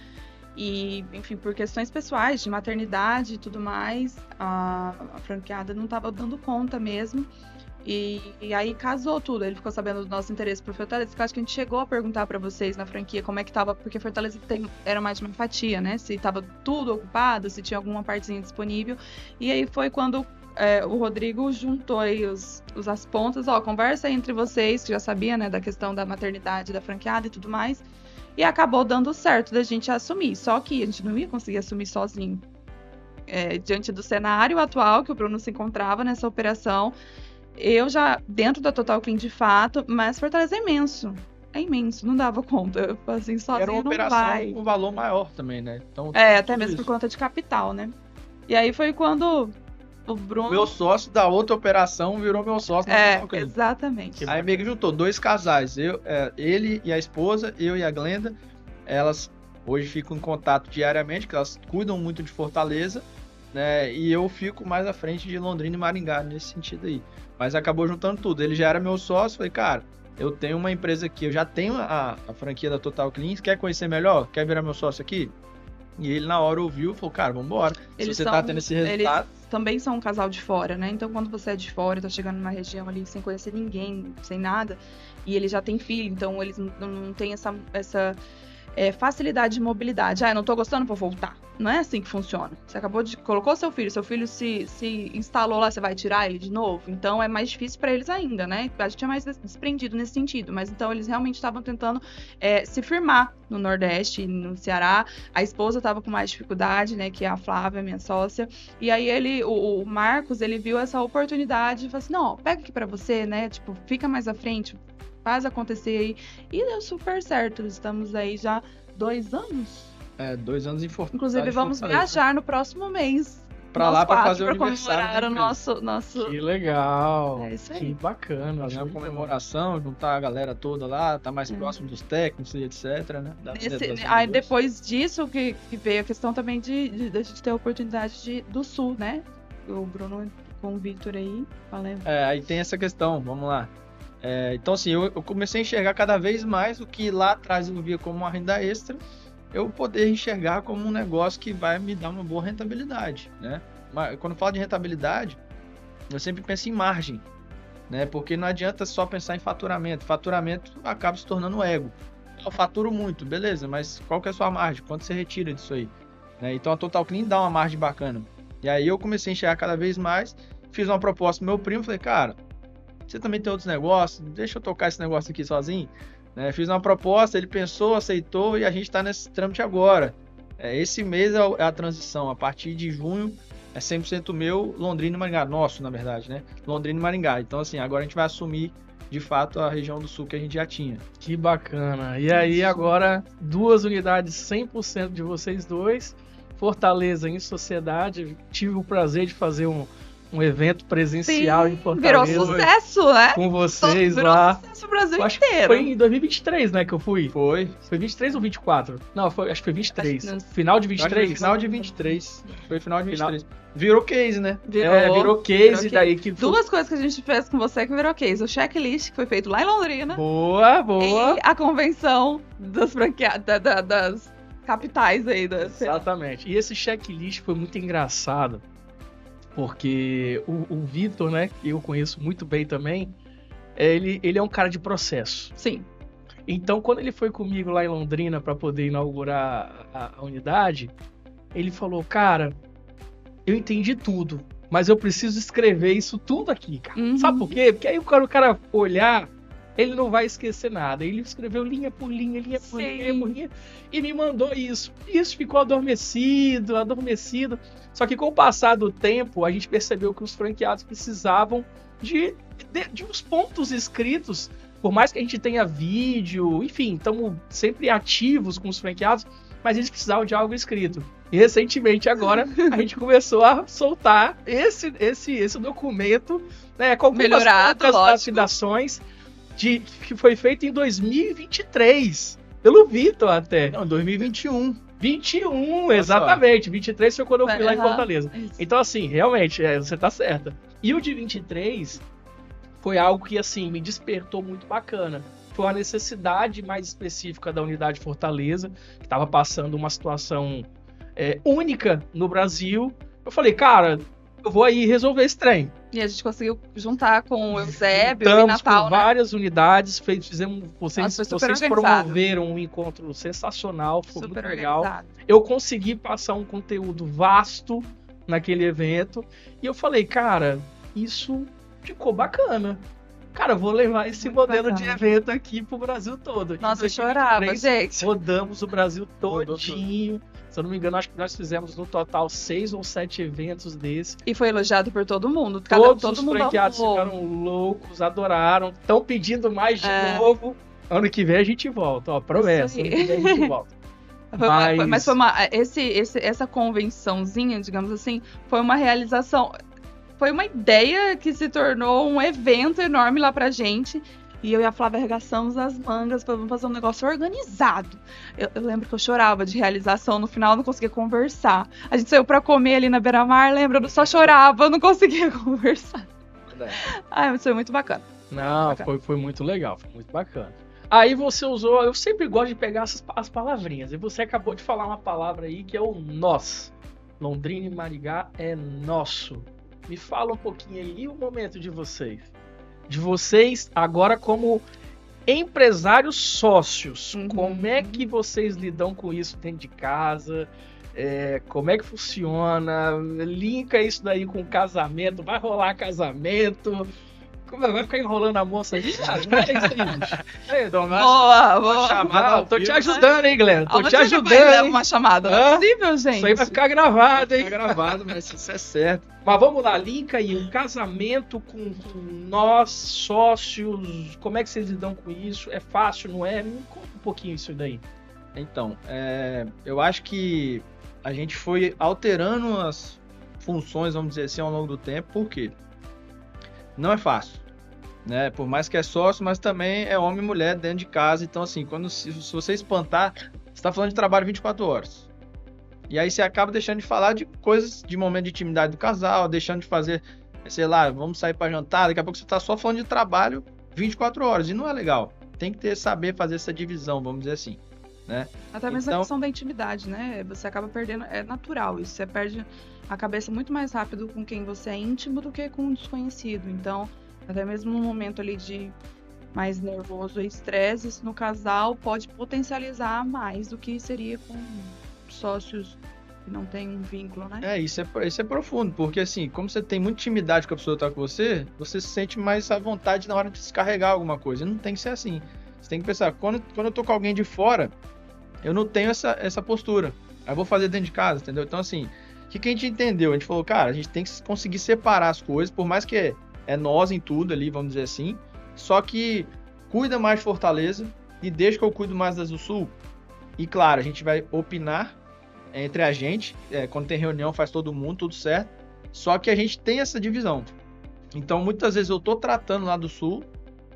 E, enfim, por questões pessoais, de maternidade e tudo mais, a franqueada não tava dando conta mesmo. E aí casou tudo, ele ficou sabendo do nosso interesse por Fortaleza, que eu acho que a gente chegou a perguntar pra vocês na franquia como é que tava, porque Fortaleza era mais de uma fatia, né, se tava tudo ocupado, se tinha alguma partezinha disponível, e aí foi quando o Rodrigo juntou aí as pontas, conversa aí entre vocês, que já sabia, né, da questão da maternidade, da franqueada e tudo mais, e acabou dando certo da gente assumir, só que a gente não ia conseguir assumir sozinho, diante do cenário atual que o Bruno se encontrava nessa operação. Eu já, dentro da Total Clean de fato, mas Fortaleza é imenso, não dava conta, eu assim, sozinho era uma operação com valor maior também, né? Então, até mesmo por conta de capital, né? E aí foi quando o Bruno... Meu sócio da outra operação virou meu sócio na Total Clean. Exatamente. Aí meio que juntou 2 casais, ele e a esposa, eu e a Glenda, elas hoje ficam em contato diariamente, que elas cuidam muito de Fortaleza, né? E eu fico mais à frente de Londrina e Maringá nesse sentido aí. Mas acabou juntando tudo. Ele já era meu sócio, falei, cara, eu tenho uma empresa aqui, eu já tenho a franquia da Total Clean, quer conhecer melhor? Quer virar meu sócio aqui? E ele na hora ouviu e falou, cara, vambora. Se você tá tendo esse resultado... Eles também são um casal de fora, né? Então quando você é de fora, tá chegando numa região ali sem conhecer ninguém, sem nada, e ele já tem filho, então eles não têm facilidade de mobilidade. Eu não tô gostando, vou voltar. Não é assim que funciona. Você colocou seu filho se instalou lá, você vai tirar ele de novo? Então é mais difícil para eles ainda, né? A gente é mais desprendido nesse sentido, mas então eles realmente estavam tentando se firmar no Nordeste, no Ceará. A esposa estava com mais dificuldade, né? Que é a Flávia, minha sócia. E aí o Marcos, ele viu essa oportunidade e falou assim, não, pega aqui para você, né? Tipo, fica mais à frente, faz acontecer aí. E deu super certo. Estamos aí já 2 anos. 2 anos em Fortaleza. Inclusive, vamos viajar no próximo mês. Pra lá, pra fazer o pra aniversário. comemorar o nosso... Que legal. É isso aí. Que bacana. Fazer uma comemoração, juntar a galera toda lá, tá mais próximo dos técnicos e etc, né? Aí depois disso que veio a questão também de a gente ter a oportunidade do Sul, né? O Bruno com o Victor aí, falando. Aí tem essa questão, vamos lá. Então assim, eu comecei a enxergar cada vez mais o que lá atrás eu via como uma renda extra, eu poder enxergar como um negócio que vai me dar uma boa rentabilidade, né? Mas quando eu falo de rentabilidade, eu sempre penso em margem, né? Porque não adianta só pensar em faturamento. Faturamento acaba se tornando ego. Eu faturo muito, beleza, mas qual que é a sua margem? Quanto você retira disso aí? Né? Então a Total Clean dá uma margem bacana. E aí eu comecei a enxergar cada vez mais, fiz uma proposta pro meu primo, falei, cara, você também tem outros negócios, deixa eu tocar esse negócio aqui sozinho. Fiz uma proposta, ele pensou, aceitou e a gente está nesse trâmite agora. Esse mês é a transição, a partir de junho é 100% meu, Londrina e Maringá, nosso na verdade, né? Londrina e Maringá. Então assim, agora a gente vai assumir de fato a região do sul que a gente já tinha. Que bacana. E aí agora 2 unidades 100% de vocês dois, Fortaleza em sociedade. Tive o prazer de fazer um evento presencial em Fortaleza. Virou sucesso, né? Com vocês lá. Virou sucesso o Brasil acho inteiro. Que foi em 2023, né, que eu fui. Foi 23 ou 24? Não, acho que foi 23. Final de 23? Final de 23. Foi final de 23. Virou case, né? Virou case. Daí que 2 coisas que a gente fez com você que virou case. O checklist, que foi feito lá em Londrina. Boa. E a convenção das franqueadas, das capitais aí. Exatamente. E esse checklist foi muito engraçado. Porque o Vitor, né, que eu conheço muito bem também, ele é um cara de processo. Sim. Então, quando ele foi comigo lá em Londrina para poder inaugurar a unidade, ele falou, cara, eu entendi tudo, mas eu preciso escrever isso tudo aqui, cara. Uhum. Sabe por quê? Porque aí o cara olhar, ele não vai esquecer nada. Ele escreveu linha por linha, linha por linha, e me mandou isso. E isso ficou adormecido. Só que com o passar do tempo, a gente percebeu que os franqueados precisavam de uns pontos escritos. Por mais que a gente tenha vídeo, enfim, estamos sempre ativos com os franqueados, mas eles precisavam de algo escrito. E recentemente, agora, a gente começou a soltar esse documento, né, com algumas outras lapidações que foi feito em 2023, pelo Vitor até. Não, 2021. 21, exatamente. 23 foi quando eu fui lá em Fortaleza. Então, assim, realmente, você tá certa. E o de 23 foi algo que, assim, me despertou muito bacana. Foi uma necessidade mais específica da unidade Fortaleza, que estava passando uma situação única no Brasil. Eu falei, cara, eu vou aí resolver esse trem. E a gente conseguiu juntar com o Eusébio e Natal, com várias unidades, fizemos, vocês organizado. promoveram um encontro sensacional, foi super muito legal. Organizado. Eu consegui passar um conteúdo vasto naquele evento e eu falei, cara, isso ficou bacana. Cara, vou levar esse muito modelo bacana. de evento aqui pro Brasil todo. Nossa, eu chorava, gente. Rodamos o Brasil todinho. Se eu não me engano, acho que nós fizemos no total 6 ou 7 eventos desses. E foi elogiado por todo mundo. Todos todo os mundo franqueados amou. ficaram loucos, adoraram. Estão pedindo mais de novo. Ano que vem a gente volta. Ó, promessa. Ano que vem a gente volta. Mas foi essa convençãozinha, digamos assim, foi uma realização. Foi uma ideia que se tornou um evento enorme lá pra gente. E eu e a Flávia arregaçamos as mangas para fazer um negócio organizado. Eu lembro que eu chorava de realização. No final, eu não conseguia conversar. A gente saiu para comer ali na beira-mar, lembra? Eu só chorava, eu não conseguia conversar. Mas foi muito bacana. Não, foi muito legal, foi muito bacana. Aí você usou, eu sempre gosto de pegar as palavrinhas. E você acabou de falar uma palavra aí que é o nós. Londrina e Maringá é nosso. Me fala um pouquinho aí, e o momento de vocês? De vocês agora como Empresários sócios, Uhum. como é que vocês lidam com isso dentro de casa? Como é que funciona? Linka isso daí com casamento, vai rolar casamento? Vai ficar enrolando a moça aí? Não é isso aí, bicho. Aí, Dona, Boa. chamada tô te ajudando, hein, Glenda? Tô Aonde te é que vai ajudando, levar hein? uma chamada? Não Hã? é possível, gente. Isso aí vai ficar gravado, hein? Tá gravado, mas isso é certo. Mas vamos lá, linka aí, um casamento com nós, sócios, como é que vocês lidam com isso? É fácil, não é? Me conta um pouquinho isso daí. Então, eu acho que a gente foi alterando as funções, vamos dizer assim, ao longo do tempo, porque não é fácil, né? Por mais que é sócio, mas também é homem e mulher dentro de casa. Então, assim, se você espantar, você está falando de trabalho 24 horas. E aí você acaba deixando de falar de coisas, de momento de intimidade do casal, deixando de fazer, sei lá, vamos sair para jantar, daqui a pouco você está só falando de trabalho 24 horas, e não é legal. Tem que saber fazer essa divisão, vamos dizer assim, né? Até mesmo Então- a questão da intimidade, né? Você acaba perdendo, é natural isso. Você perde a cabeça muito mais rápido com quem você é íntimo do que com um desconhecido. Então, até mesmo num momento ali de mais nervoso e estresse, isso no casal pode potencializar mais do que seria com sócios que não têm um vínculo, né? Isso é profundo, porque assim, como você tem muita intimidade com a pessoa que tá com você se sente mais à vontade na hora de descarregar alguma coisa. E não tem que ser assim. Você tem que pensar, quando eu tô com alguém de fora, eu não tenho essa postura. Aí eu vou fazer dentro de casa, entendeu? Então assim, o que a gente entendeu? A gente falou, cara, a gente tem que conseguir separar as coisas, por mais que é nós em tudo ali, vamos dizer assim, só que cuida mais de Fortaleza e deixa que eu cuido mais das do Sul. E claro, a gente vai opinar entre a gente, quando tem reunião faz todo mundo, tudo certo, só que a gente tem essa divisão. Então muitas vezes eu tô tratando lá do Sul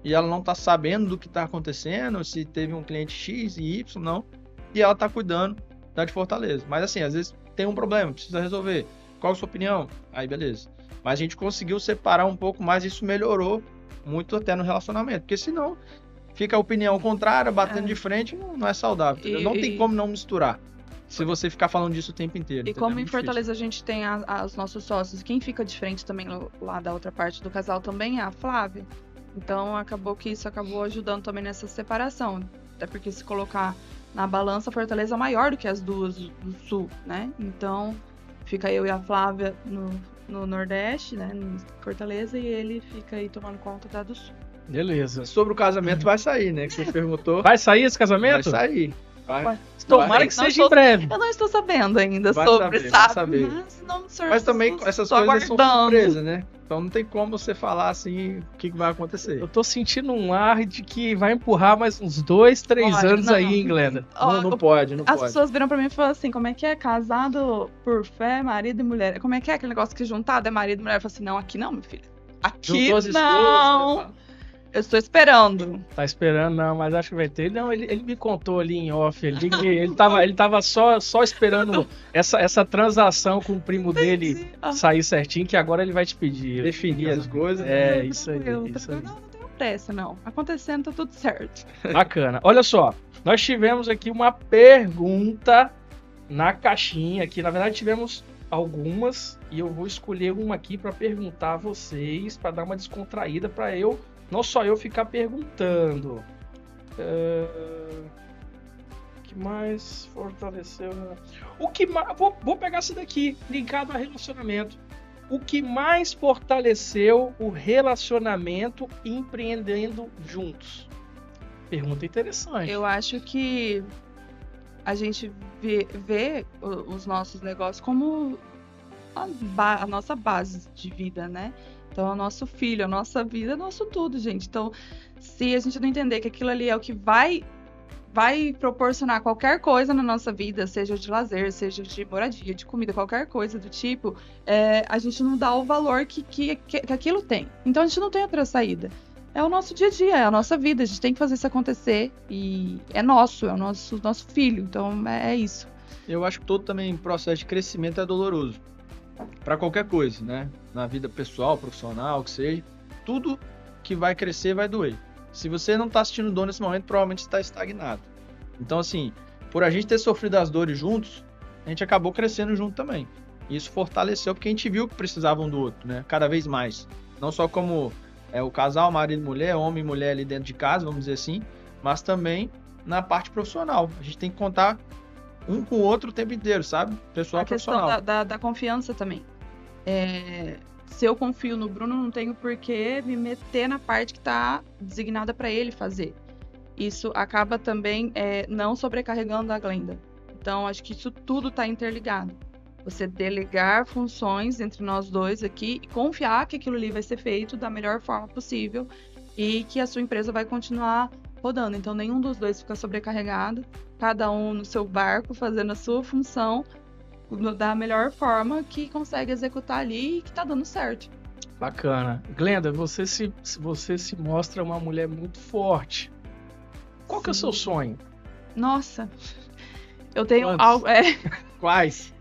e ela não tá sabendo do que tá acontecendo, se teve um cliente X e Y, não, e ela tá cuidando da de Fortaleza. Mas assim, às vezes tem um problema, precisa resolver. Qual a sua opinião? Aí beleza. Mas a gente conseguiu separar um pouco mais, isso melhorou muito até no relacionamento, porque senão fica a opinião contrária, batendo de frente, não é saudável, entendeu? Não tem como não misturar. Se você ficar falando disso o tempo inteiro. E entendeu? como É em muito Fortaleza a gente tem os nossos sócios, quem fica de frente também lá da outra parte do casal também é a Flávia. Então acabou que isso acabou ajudando também nessa separação. Até porque se colocar na balança, Fortaleza é maior do que as duas do Sul, né? Então fica eu e a Flávia no Nordeste, né? Em Fortaleza, e ele fica aí tomando conta da do Sul. Beleza. Sobre o casamento vai sair, né? Que você perguntou. Vai sair esse Vai casamento? sair. Vai. Tomara Vai. que Não seja em estou- breve. Eu não estou sabendo ainda Vai sobre, saber, vai sabe? saber. Mas, não, senhor, Mas também estou essas coisas são aguardando. surpresa, né? Então não tem como você falar assim o que vai acontecer. Eu tô sentindo um ar de que vai empurrar mais uns 2, 3 Olha, anos não. aí, hein, Glenda? Ó, Não pode. As pessoas viram pra mim e falaram assim, como é que é? Casado por fé, marido e mulher. Como é que é aquele negócio que juntado é marido e mulher? Eu falei assim, não, aqui não, meu filho. Aqui Juntou as não. esposas, né? Eu estou esperando. Tá esperando, não, mas acho que vai ter. Não, ele me contou ali em off, ele tava só esperando essa transação com o primo dele Ah, sair certinho, que agora ele vai te pedir. Definir as coisas. É, isso aí, tranquilo, isso aí. tranquilo. Não tenho pressa, não. Acontecendo, tá tudo certo. Bacana. Olha só, nós tivemos aqui uma pergunta na caixinha aqui. Na verdade, tivemos algumas e eu vou escolher uma aqui para perguntar a vocês, para dar uma descontraída, para eu, não só eu ficar perguntando. O que mais fortaleceu? O que mais? Vou pegar essa daqui, ligado a relacionamento. O que mais fortaleceu o relacionamento empreendendo juntos? Pergunta interessante. Eu acho que a gente vê os nossos negócios como a nossa base de vida, né? Então, é o nosso filho, a nossa vida, é o nosso tudo, gente. Então, se a gente não entender que aquilo ali é o que vai proporcionar qualquer coisa na nossa vida, seja de lazer, seja de moradia, de comida, qualquer coisa do tipo, a gente não dá o valor que aquilo tem. Então, a gente não tem outra saída. É o nosso dia a dia, é a nossa vida. A gente tem que fazer isso acontecer e é nosso nosso filho. Então, é isso. Eu acho que todo também processo de crescimento é doloroso. Para qualquer coisa, né? Na vida pessoal, profissional, que seja. Tudo que vai crescer vai doer. Se você não tá sentindo dor nesse momento, provavelmente está estagnado. Então, assim, por a gente ter sofrido as dores juntos, a gente acabou crescendo junto também. E isso fortaleceu, porque a gente viu que precisava um do outro, né? Cada vez mais. Não só como É o casal, marido e mulher, homem e mulher ali dentro de casa, vamos dizer assim, mas também na parte profissional. A gente tem que contar um com o outro o tempo inteiro, sabe? Pessoal A questão profissional. da confiança também. Se eu confio no Bruno, não tenho por que me meter na parte que está designada para ele fazer. Isso acaba também não sobrecarregando a Glenda. Então, acho que isso tudo está interligado. Você delegar funções entre nós dois aqui e confiar que aquilo ali vai ser feito da melhor forma possível e que a sua empresa vai continuar rodando. Então, nenhum dos dois fica sobrecarregado, cada um no seu barco, fazendo a sua função da melhor forma que consegue executar ali e que tá dando certo. Bacana. Glenda, você se mostra uma mulher muito forte. Qual que é o seu sonho? Nossa, eu tenho Quantos? algo... Quais?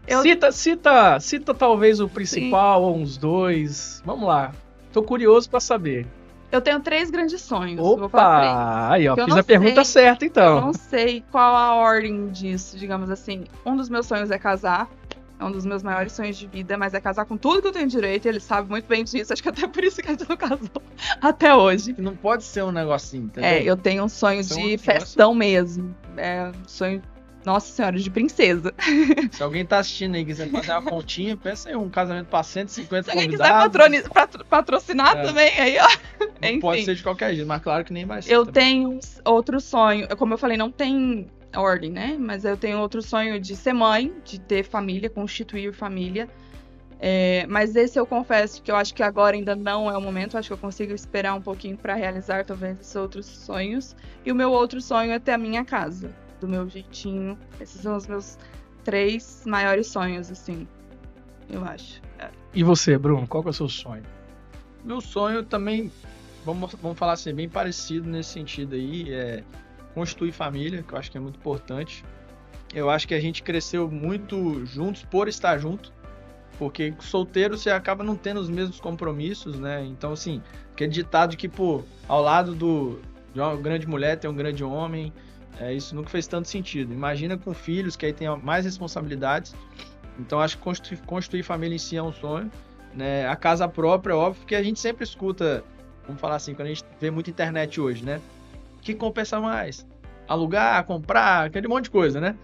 Cita talvez o principal ou uns 2. Vamos lá. Tô curioso para saber. Eu tenho 3 grandes sonhos. Vou falar Opa! Aí, ó, Eu fiz não a pergunta sei. certa, Eu então. não sei qual a ordem disso, digamos assim. Um dos meus sonhos é casar. É um dos meus maiores sonhos de vida, mas é casar com tudo que eu tenho direito. E ele sabe muito bem disso. Acho que até por isso que a gente não casou até hoje. Não pode ser um negocinho, entendeu? Eu tenho um sonho Isso é um de negócio. festão mesmo. É um sonho, nossa senhora, de princesa. Se alguém tá assistindo aí e quiser fazer uma continha, pensa em um casamento pra 150 Se alguém convidados. quiser patrocinar também, aí, ó. Não Enfim. pode ser de qualquer jeito, mas claro que nem vai ser. Eu também. tenho outro sonho, como eu falei, não tem ordem, né? Mas eu tenho outro sonho de ser mãe, de ter família, constituir família. Mas esse eu confesso que eu acho que agora ainda não é o momento. Eu acho que eu consigo esperar um pouquinho para realizar talvez esses outros sonhos. E o meu outro sonho é ter a minha casa, do meu jeitinho. Esses são os meus 3 maiores sonhos, assim, eu acho. E você, Bruno, qual que é o seu sonho? Meu sonho também, vamos falar assim, bem parecido nesse sentido aí, é constituir família, que eu acho que é muito importante. Eu acho que a gente cresceu muito juntos por estar junto, porque solteiro você acaba não tendo os mesmos compromissos, né? Então, assim, aquele ditado que, pô, ao lado de uma grande mulher tem um grande homem, isso nunca fez tanto sentido. Imagina com filhos, que aí tem mais responsabilidades. Então, acho que construir família em si é um sonho, né? A casa própria, óbvio, porque a gente sempre escuta, vamos falar assim, quando a gente vê muita internet hoje, né? O que compensa mais? Alugar, comprar, aquele monte de coisa, né?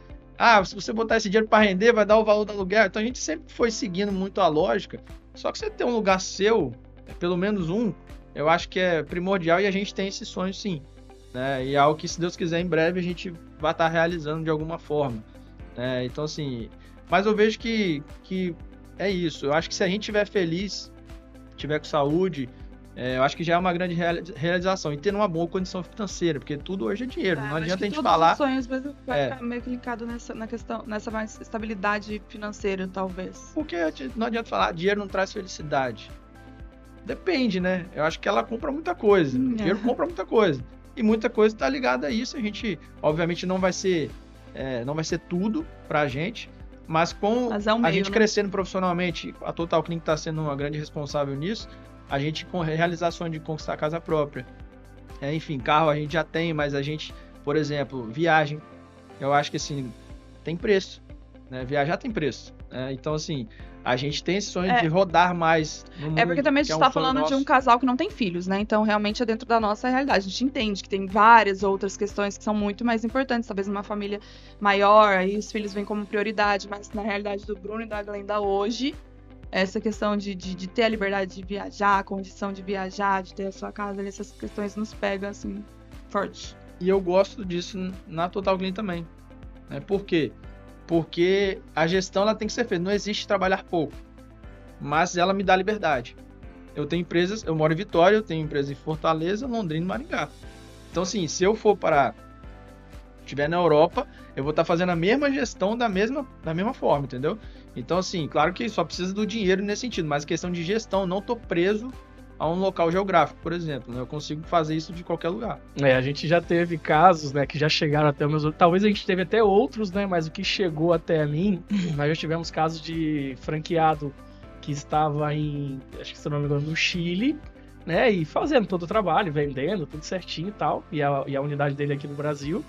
Se você botar esse dinheiro para render, vai dar o valor do aluguel. Então, a gente sempre foi seguindo muito a lógica. Só que você ter um lugar seu, pelo menos um, eu acho que é primordial e a gente tem esse sonho sim, né? E é algo que, se Deus quiser, em breve a gente vai estar realizando de alguma forma, né? Então, assim, mas eu vejo que é isso. Eu acho que se a gente estiver feliz, tiver com saúde, eu acho que já é uma grande realização. E ter uma boa condição financeira, porque tudo hoje é dinheiro. Não adianta a gente falar. Os sonhos vai ficar meio que linkado nessa mais estabilidade financeira, talvez. Porque não adianta falar, dinheiro não traz felicidade. Depende, né? Eu acho que ela compra muita coisa. O dinheiro compra muita coisa. E muita coisa está ligada a isso. A gente, obviamente, não vai ser tudo pra gente. Mas com a gente crescendo profissionalmente, a Total Clean está sendo uma grande responsável nisso, a gente com realização de conquistar a casa própria. Enfim, carro a gente já tem, mas a gente, por exemplo, viagem, eu acho que assim, tem preço, né? Viajar tem preço, né? Então, assim, a gente tem esse sonho de rodar mais no mundo. Porque também a gente está falando de um casal que não tem filhos, né? Então, realmente é dentro da nossa realidade. A gente entende que tem várias outras questões que são muito mais importantes. Talvez numa família maior, aí os filhos vêm como prioridade, mas na realidade do Bruno e da Glenda hoje, essa questão de ter a liberdade de viajar, a condição de viajar, de ter a sua casa, essas questões nos pegam, assim, forte. E eu gosto disso na Total Clean também, né? Por quê? Porque a gestão ela tem que ser feita. Não existe trabalhar pouco, mas ela me dá liberdade. Eu tenho empresas, eu moro em Vitória, eu tenho empresa em Fortaleza, Londrina e Maringá. Então, assim, se eu for estiver na Europa, eu vou estar fazendo a mesma gestão da mesma forma, entendeu? Então, assim, claro que só precisa do dinheiro nesse sentido, mas questão de gestão, não estou preso a um local geográfico, por exemplo, né? Eu consigo fazer isso de qualquer lugar. A gente já teve casos, né, que já chegaram até os meus... Talvez a gente teve até outros, né, mas o que chegou até a mim, nós já tivemos casos de franqueado que estava acho que se não me engano, no Chile, né, e fazendo todo o trabalho, vendendo, tudo certinho e tal, e a unidade dele aqui no Brasil.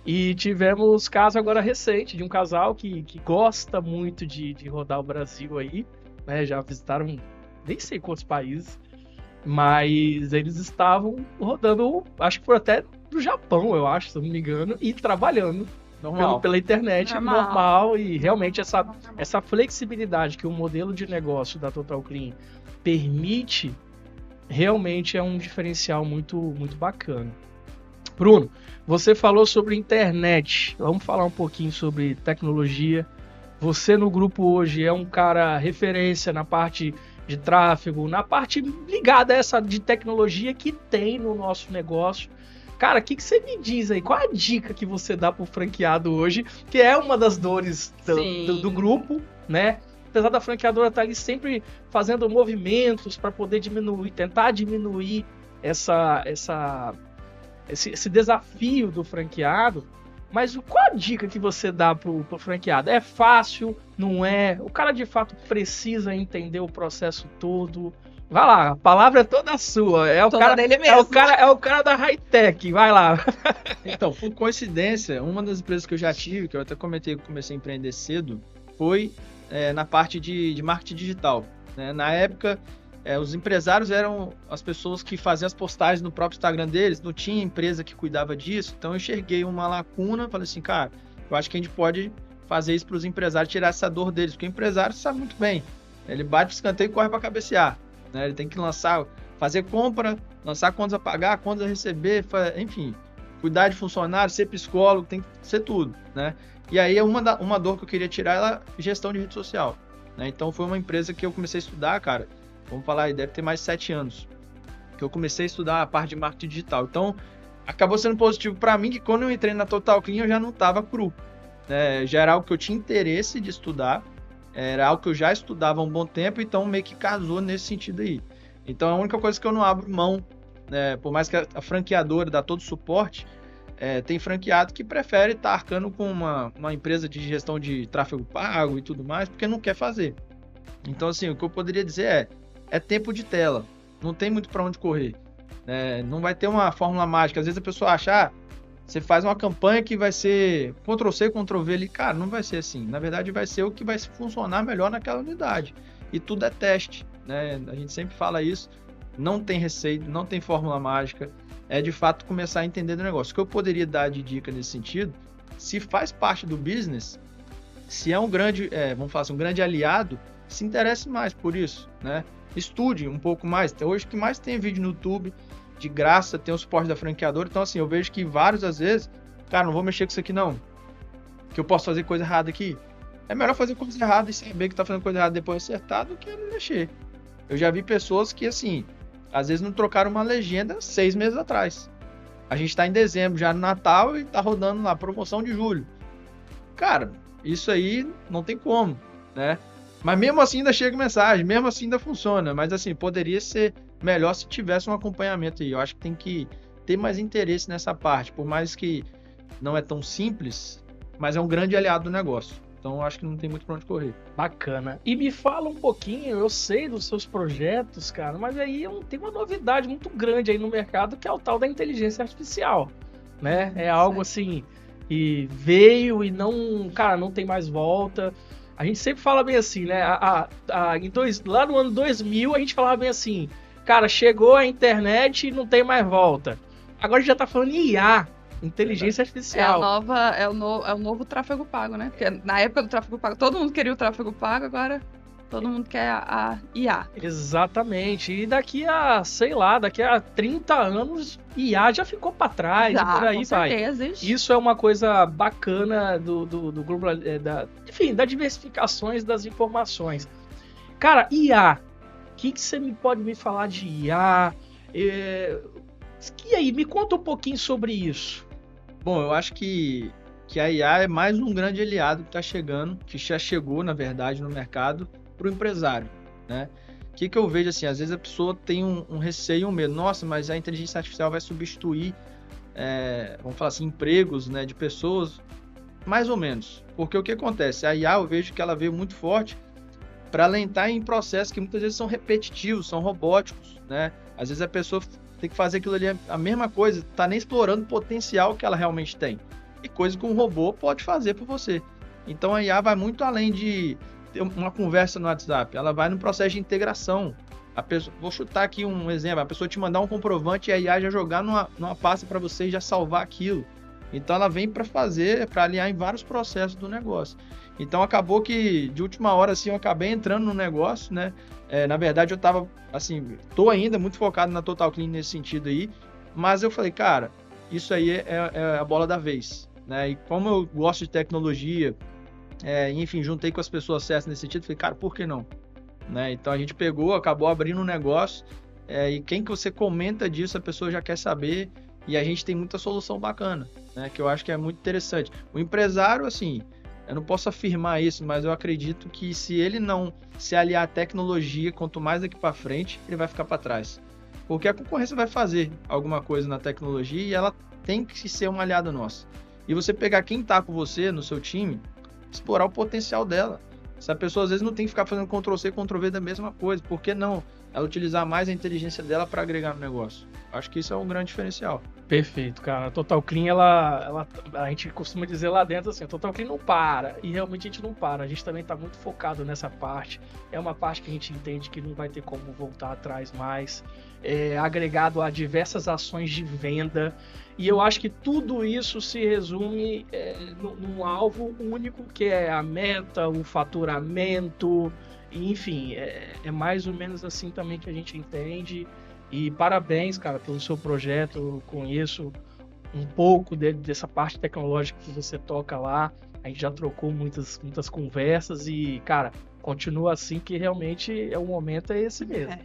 E tivemos caso agora recente de um casal que gosta muito de rodar o Brasil aí, né, já visitaram nem sei quantos países. Mas eles estavam rodando, acho que foi até do Japão, eu acho, se eu não me engano, e trabalhando pela internet normal. E realmente essa flexibilidade que o modelo de negócio da Total Clean permite, realmente é um diferencial muito, muito bacana. Bruno, você falou sobre internet. Vamos falar um pouquinho sobre tecnologia. Você no grupo hoje é um cara referência na parte de tráfego, na parte ligada a essa de tecnologia que tem no nosso negócio. Cara, o que você me diz aí? Qual a dica que você dá pro franqueado hoje? Que é uma das dores do grupo, né? Apesar da franqueadora estar ali sempre fazendo movimentos para poder tentar diminuir esse desafio do franqueado. Mas qual a dica que você dá pro franqueado? É fácil? Não é? O cara de fato precisa entender o processo todo? Vai lá, a palavra é toda sua. É o cara dele mesmo. É o cara da high-tech. Vai lá. Então, por coincidência, uma das empresas que eu já tive, que eu até comentei que eu comecei a empreender cedo, foi na parte de marketing digital. Né? Na época, os empresários eram as pessoas que faziam as postagens no próprio Instagram deles, não tinha empresa que cuidava disso, então eu enxerguei uma lacuna, falei assim, cara, eu acho que a gente pode fazer isso para os empresários, tirar essa dor deles, porque o empresário sabe muito bem, ele bate o escanteio e corre para cabecear, né? Ele tem que fazer compra, lançar contas a pagar, contas a receber, enfim, cuidar de funcionário, ser psicólogo, tem que ser tudo, né? E aí uma dor que eu queria tirar era gestão de rede social, né? Então foi uma empresa que eu comecei a estudar, cara, vamos falar aí, deve ter mais de 7 anos, que eu comecei a estudar a parte de marketing digital. Então, acabou sendo positivo para mim, que quando eu entrei na Total Clean, eu já não estava cru. Já era algo que eu tinha interesse de estudar, era algo que eu já estudava há um bom tempo, então meio que casou nesse sentido aí. Então, a única coisa que eu não abro mão, por mais que a franqueadora dá todo o suporte, tem franqueado que prefere estar arcando com uma empresa de gestão de tráfego pago e tudo mais, porque não quer fazer. Então, assim, o que eu poderia dizer é tempo de tela, não tem muito para onde correr, não vai ter uma fórmula mágica. Às vezes a pessoa acha, você faz uma campanha que vai ser Ctrl+C, Ctrl+V ali, cara, não vai ser assim, na verdade vai ser o que vai funcionar melhor naquela unidade, e tudo é teste, né? A gente sempre fala isso, não tem receita, não tem fórmula mágica, é de fato começar a entender do negócio. O que eu poderia dar de dica nesse sentido, se faz parte do business, se é um grande, vamos falar assim, um grande aliado, se interesse mais por isso, né? Estude um pouco mais. Hoje o que mais tem vídeo no YouTube, de graça, tem o suporte da franqueadora. Então, assim, eu vejo que vários, às vezes, cara, não vou mexer com isso aqui não, que eu posso fazer coisa errada aqui. É melhor fazer coisa errada e saber que tá fazendo coisa errada depois acertar do que não mexer. Eu já vi pessoas que, assim, às vezes não trocaram uma legenda 6 meses atrás. A gente tá em dezembro, já no Natal, e tá rodando lá, promoção de julho. Cara, isso aí não tem como, né? Mas mesmo assim ainda chega mensagem, mesmo assim ainda funciona. Mas assim, poderia ser melhor se tivesse um acompanhamento aí. Eu acho que tem que ter mais interesse nessa parte. Por mais que não é tão simples, mas é um grande aliado do negócio. Então eu acho que não tem muito pra onde correr. Bacana. E me fala um pouquinho, eu sei dos seus projetos, cara, mas aí tem uma novidade muito grande aí no mercado, que é o tal da inteligência artificial, né? É algo assim, que veio e não tem mais volta. A gente sempre fala bem assim, né? Lá no ano 2000, a gente falava bem assim, cara, chegou a internet e não tem mais volta. Agora a gente já tá falando em IA, inteligência artificial. É o novo tráfego pago, né? Porque na época do tráfego pago, todo mundo queria o tráfego pago, agora todo mundo quer a IA. Exatamente. E daqui a 30 anos, IA já ficou para trás, e por aí vai. Isso é uma coisa bacana do global, das diversificações das informações. Cara, IA, o que você pode me falar de IA? E aí, me conta um pouquinho sobre isso. Bom, eu acho que a IA é mais um grande aliado que está chegando, que já chegou, na verdade, no mercado, para o empresário, né? O que eu vejo assim, às vezes a pessoa tem um receio, um medo, nossa, mas a inteligência artificial vai substituir, vamos falar assim, empregos, né, de pessoas, mais ou menos, porque o que acontece, a IA eu vejo que ela veio muito forte para alentar em processos que muitas vezes são repetitivos, são robóticos, né? Às vezes a pessoa tem que fazer aquilo ali, a mesma coisa, tá nem explorando o potencial que ela realmente tem, e coisa que um robô pode fazer por você. Então a IA vai muito além de uma conversa no WhatsApp, ela vai no processo de integração, vou chutar aqui um exemplo, a pessoa te mandar um comprovante e a IA já jogar numa pasta para você e já salvar aquilo. Então ela vem para alinhar em vários processos do negócio. Então acabou que de última hora assim eu acabei entrando no negócio, né? Na verdade eu tava assim, tô ainda muito focado na Total Clean nesse sentido aí, mas eu falei, cara, isso aí é a bola da vez, né? E como eu gosto de tecnologia, enfim, juntei com as pessoas certas nesse sentido, falei, cara, por que não? Né? Então a gente acabou abrindo um negócio, e quem que você comenta disso, a pessoa já quer saber, e a gente tem muita solução bacana, né? Que eu acho que é muito interessante. O empresário, assim, eu não posso afirmar isso, mas eu acredito que se ele não se aliar à tecnologia, quanto mais daqui para frente, ele vai ficar para trás. Porque a concorrência vai fazer alguma coisa na tecnologia e ela tem que ser uma aliada nossa. E você pegar quem está com você no seu time, explorar o potencial dela. Se a pessoa às vezes não tem que ficar fazendo Ctrl-C, Ctrl-V da mesma coisa, por que não ela utilizar mais a inteligência dela para agregar no negócio? Acho que isso é um grande diferencial. Perfeito, cara. A Total Clean, a gente costuma dizer lá dentro assim, a Total Clean não para, e realmente a gente não para, a gente também está muito focado nessa parte, é uma parte que a gente entende que não vai ter como voltar atrás mais, agregado a diversas ações de venda, e eu acho que tudo isso se resume num alvo único, que é a meta, o faturamento, enfim, é mais ou menos assim também que a gente entende. E parabéns, cara, pelo seu projeto. Eu conheço um pouco dessa parte tecnológica que você toca lá. A gente já trocou muitas conversas e, cara, continua assim, que realmente o momento é esse mesmo.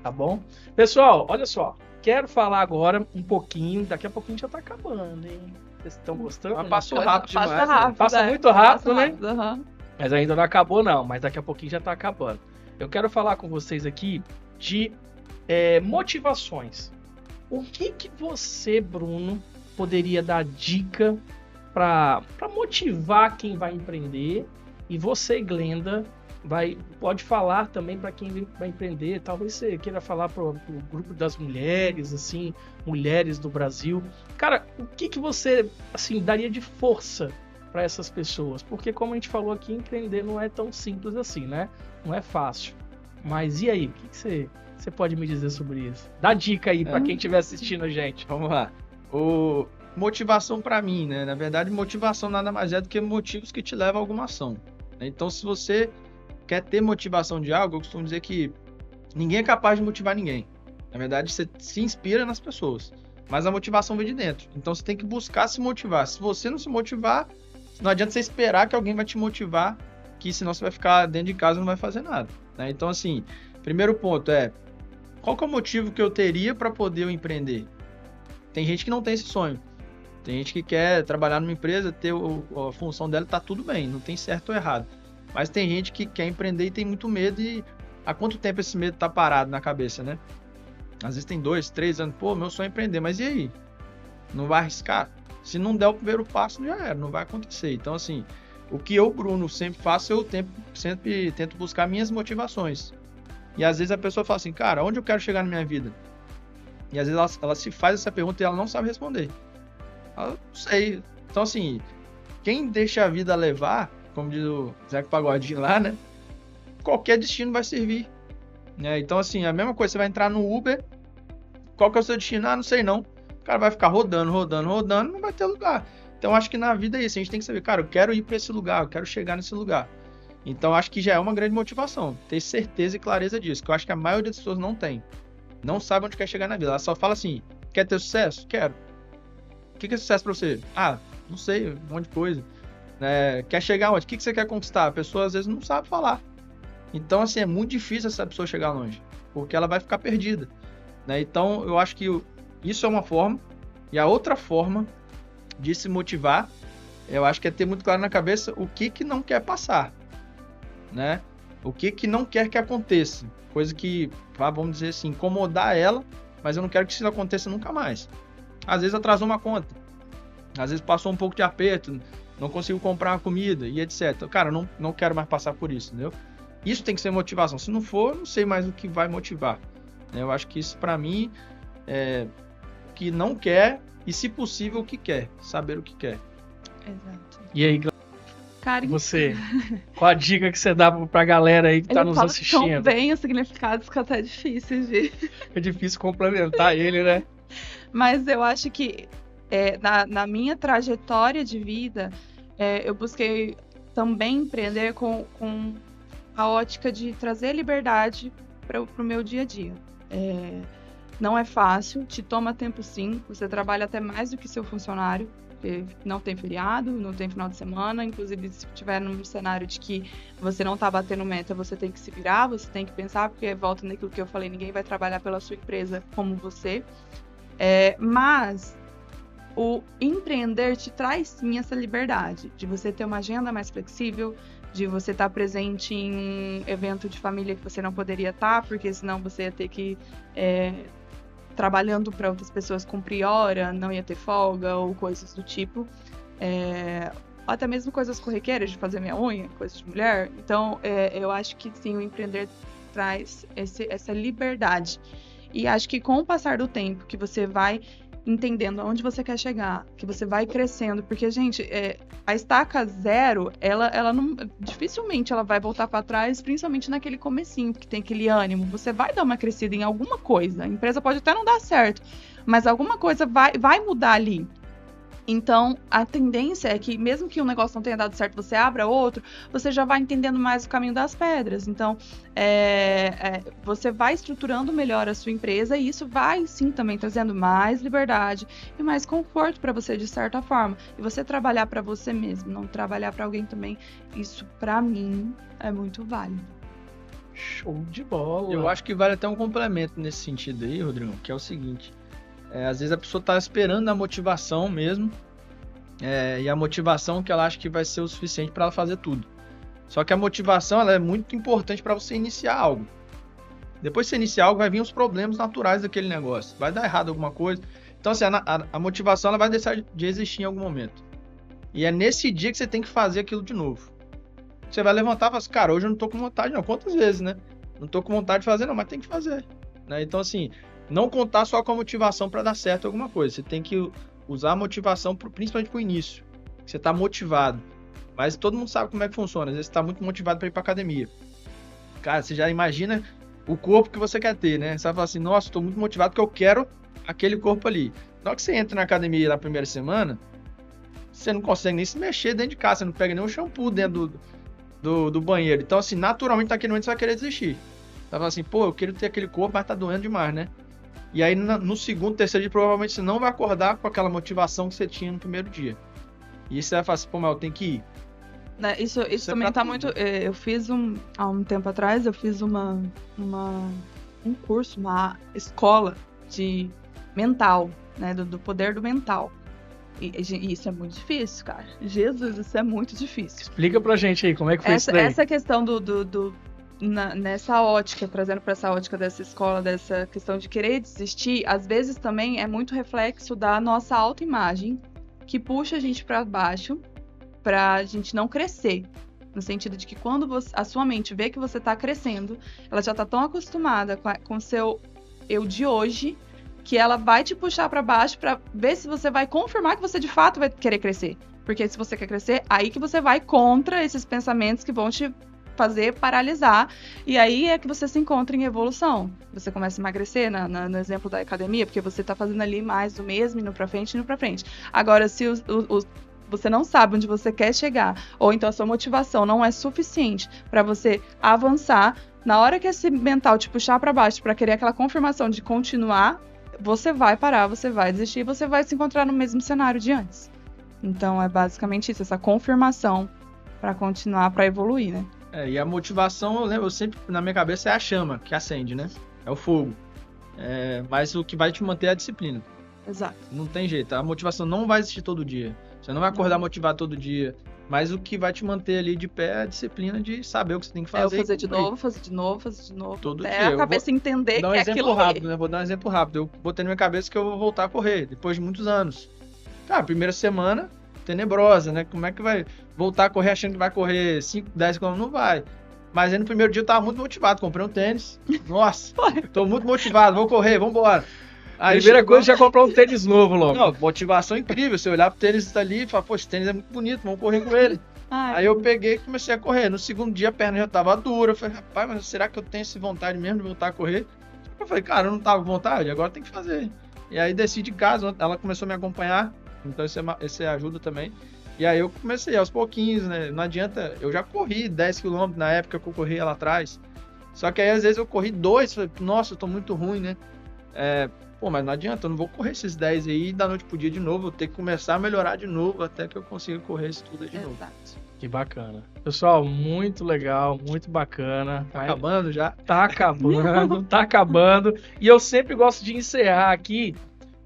Tá bom? Pessoal, olha só. Quero falar agora um pouquinho. Daqui a pouquinho já tá acabando, hein? Vocês estão gostando? Mas passou rápido demais. Passa muito rápido, né? Uhum. Mas ainda não acabou, não. Mas daqui a pouquinho já tá acabando. Eu quero falar com vocês aqui de motivações. O que você, Bruno, poderia dar dica para motivar quem vai empreender? E você, Glenda, pode falar também para quem vai empreender. Talvez você queira falar para o grupo das mulheres, assim, mulheres do Brasil. Cara, o que você assim daria de força para essas pessoas? Porque, como a gente falou aqui, empreender não é tão simples assim, né? Não é fácil. Mas e aí? O que você pode me dizer sobre isso? Dá dica aí para quem estiver assistindo a gente. Vamos lá. Motivação para mim, né? Na verdade, motivação nada mais é do que motivos que te levam a alguma ação. Então, se você quer ter motivação de algo, eu costumo dizer que ninguém é capaz de motivar ninguém. Na verdade, você se inspira nas pessoas, mas a motivação vem de dentro. Então, você tem que buscar se motivar. Se você não se motivar, não adianta você esperar que alguém vai te motivar, que senão você vai ficar dentro de casa e não vai fazer nada, né? Então, assim, primeiro ponto qual que é o motivo que eu teria para poder empreender? Tem gente que não tem esse sonho. Tem gente que quer trabalhar numa empresa, ter a função dela, tá tudo bem, não tem certo ou errado. Mas tem gente que quer empreender e tem muito medo, e há quanto tempo esse medo tá parado na cabeça, né? Às vezes tem 2, 3 anos, meu sonho é empreender, mas e aí? Não vai arriscar? Se não der o primeiro passo, já era, não vai acontecer. Então, assim, o que eu, Bruno, sempre faço, eu sempre tento buscar minhas motivações. E às vezes a pessoa fala assim, cara, onde eu quero chegar na minha vida? E às vezes ela se faz essa pergunta e ela não sabe responder. Ela não sei. Então, assim, quem deixa a vida levar, como diz o Zeca Pagodinho lá, né? Qualquer destino vai servir. Né? Então, assim, a mesma coisa, você vai entrar no Uber, qual que é o seu destino? Ah, não sei não. O cara vai ficar rodando, não vai ter lugar. Então, acho que na vida é isso. A gente tem que saber, cara, eu quero ir para esse lugar, eu quero chegar nesse lugar. Então, acho que já é uma grande motivação, ter certeza e clareza disso, que eu acho que a maioria das pessoas não tem. Não sabe onde quer chegar na vida. Ela só fala assim, quer ter sucesso? Quero. O que é sucesso pra você? Ah, não sei, um monte de coisa. Quer chegar onde? O que você quer conquistar? A pessoa, às vezes, não sabe falar. Então, assim, é muito difícil essa pessoa chegar longe, porque ela vai ficar perdida. Né? Então, eu acho que isso é uma forma. E a outra forma de se motivar, eu acho que é ter muito claro na cabeça o que não quer passar. Né? O que não quer que aconteça, coisa que, vamos dizer assim, incomodar ela, mas eu não quero que isso aconteça nunca mais. Às vezes atrasou uma conta, às vezes passou um pouco de aperto, não consigo comprar uma comida e etc. Cara, não quero mais passar por isso, entendeu? Isso tem que ser motivação. Se não for, não sei mais o que vai motivar. Eu acho que isso, para mim, é que não quer e, se possível, o que quer, saber o que quer. Exato. E aí, Cara, Você, qual a dica que você dá pra galera aí que tá ele nos fala assistindo? tão bem os significados que até é difícil de... É difícil complementar ele, né? Mas eu acho que na minha trajetória de vida, eu busquei também empreender com a ótica de trazer liberdade para o meu dia a dia. Não é fácil, te toma tempo sim, você trabalha até mais do que seu funcionário, porque não tem feriado, não tem final de semana, inclusive se tiver num cenário de que você não está batendo meta, você tem que se virar, você tem que pensar, porque volta naquilo que eu falei, ninguém vai trabalhar pela sua empresa como você. Mas o empreender te traz sim essa liberdade de você ter uma agenda mais flexível, de você estar presente em um evento de família que você não poderia estar, porque senão você ia ter que trabalhando para outras pessoas cumprir hora, não ia ter folga ou coisas do tipo. Até mesmo coisas corriqueiras de fazer minha unha, coisas de mulher. Então, eu acho que sim, o empreender traz essa liberdade. E acho que com o passar do tempo, que você vai entendendo aonde você quer chegar, que você vai crescendo, porque, gente, a estaca zero, ela não, dificilmente ela vai voltar para trás, principalmente naquele comecinho, que tem aquele ânimo. Você vai dar uma crescida em alguma coisa, a empresa pode até não dar certo, mas alguma coisa vai mudar ali. Então, a tendência é que, mesmo que um negócio não tenha dado certo, você abra outro, você já vai entendendo mais o caminho das pedras. Então, você vai estruturando melhor a sua empresa e isso vai, sim, também trazendo mais liberdade e mais conforto para você, de certa forma. E você trabalhar para você mesmo, não trabalhar para alguém também, isso, para mim, é muito válido. Show de bola. Eu acho que vale até um complemento nesse sentido aí, Rodrigo, que é o seguinte... às vezes a pessoa tá esperando a motivação mesmo, e a motivação que ela acha que vai ser o suficiente para ela fazer tudo. Só que a motivação ela é muito importante para você iniciar algo. Depois que você iniciar algo, vai vir os problemas naturais daquele negócio. Vai dar errado alguma coisa. Então, assim, a motivação ela vai deixar de existir em algum momento. E é nesse dia que você tem que fazer aquilo de novo. Você vai levantar e falar assim, cara, hoje eu não tô com vontade não. Quantas vezes, né? Não tô com vontade de fazer não, mas tem que fazer. Né? Então, assim... não contar só com a motivação para dar certo alguma coisa. Você tem que usar a motivação principalmente para o início. Você está motivado. Mas todo mundo sabe como é que funciona. Às vezes você está muito motivado para ir para academia. Cara, você já imagina o corpo que você quer ter, né? Você vai falar assim, nossa, estou muito motivado porque eu quero aquele corpo ali. Na hora que você entra na academia na primeira semana, você não consegue nem se mexer dentro de casa. Você não pega nem um shampoo dentro do banheiro. Então, assim, naturalmente naquele momento você vai querer desistir. Você vai falar assim, pô, eu quero ter aquele corpo, mas tá doendo demais, né? E aí, no segundo, terceiro dia, provavelmente você não vai acordar com aquela motivação que você tinha no primeiro dia. E aí você vai falar assim, pô, mas eu tenho que ir. Isso também tá muito... Eu fiz há um tempo atrás, eu fiz um curso, uma escola de mental, né? Do poder do mental. E isso é muito difícil, cara. Jesus, isso é muito difícil. Explica pra gente aí, como é que foi isso daí? Essa questão nessa ótica, trazendo para essa ótica dessa escola, dessa questão de querer desistir, às vezes também é muito reflexo da nossa autoimagem, que puxa a gente para baixo, pra gente não crescer. No sentido de que quando a sua mente vê que você tá crescendo, ela já tá tão acostumada com o seu eu de hoje, que ela vai te puxar para baixo para ver se você vai confirmar que você de fato vai querer crescer. Porque se você quer crescer, aí que você vai contra esses pensamentos que vão te fazer paralisar, e aí é que você se encontra em evolução. Você começa a emagrecer, no exemplo da academia, porque você tá fazendo ali mais do mesmo, indo pra frente. Agora, se você não sabe onde você quer chegar, ou então a sua motivação não é suficiente para você avançar, na hora que esse mental te puxar para baixo para querer aquela confirmação de continuar, você vai parar, você vai desistir, você vai se encontrar no mesmo cenário de antes. Então, é basicamente isso, essa confirmação para continuar, para evoluir, né? E a motivação, eu lembro sempre, na minha cabeça, é a chama que acende, né? É o fogo. Mas o que vai te manter é a disciplina. Exato. Não tem jeito. A motivação não vai existir todo dia. Você não vai acordar motivado todo dia. Mas o que vai te manter ali de pé é a disciplina de saber o que você tem que fazer. Fazer de novo. Todo até dia. a cabeça entender que é aquilo rápido, né? Vou dar um exemplo rápido. Eu botei na minha cabeça que eu vou voltar a correr, depois de muitos anos. Cara, primeira semana... tenebrosa, né? Como é que vai voltar a correr achando que vai correr 5, 10 km? Não vai. Mas aí no primeiro dia eu tava muito motivado, comprei um tênis. Nossa, tô muito motivado, vou correr, vambora. Aí primeira coisa, já comprou um tênis novo logo. Não, motivação incrível. Você olhar pro tênis ali e falar, pô, esse tênis é muito bonito, vamos correr com ele. Ai, Aí eu peguei e comecei a correr. No segundo dia a perna já tava dura. Eu falei, rapaz, mas será que eu tenho essa vontade mesmo de voltar a correr? Eu falei, cara, eu não tava com vontade, agora tem que fazer. E aí desci de casa, ela começou a me acompanhar, então isso ajuda também. E aí eu comecei aos pouquinhos, né? Não adianta, eu já corri 10 km na época que eu corria lá atrás. Só que aí às vezes eu corri 2, falei, nossa, eu tô muito ruim, né? Mas não adianta, eu não vou correr esses 10 aí da noite pro dia de novo, eu tenho que começar a melhorar de novo até que eu consiga correr isso tudo aí de novo. exato. Que bacana. Pessoal, muito legal, muito bacana. Tá acabando já? Tá acabando, tá acabando. E eu sempre gosto de encerrar aqui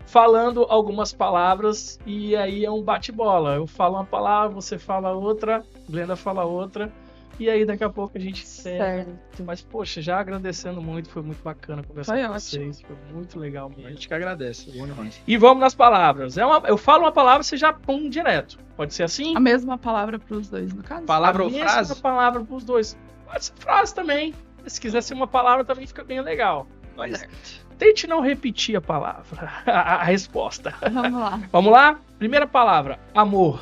falando algumas palavras e aí é um bate-bola. Eu falo uma palavra, você fala outra, Glenda fala outra e aí daqui a pouco a gente encerra. Certo. Mas, poxa, já agradecendo muito, foi muito bacana conversar Foi com ótimo. vocês. Foi muito legal A mesmo. gente que agradece. Bom demais. E vamos nas palavras. Eu falo uma palavra, você já põe direto. Pode ser assim? A mesma palavra para os dois, no caso? Palavra A ou mesma frase? palavra para os dois. Pode ser frase também. Se quiser ser uma palavra também fica bem legal. Mas Certo. tente não repetir a palavra, a resposta. Vamos lá. Vamos lá? Primeira palavra, amor.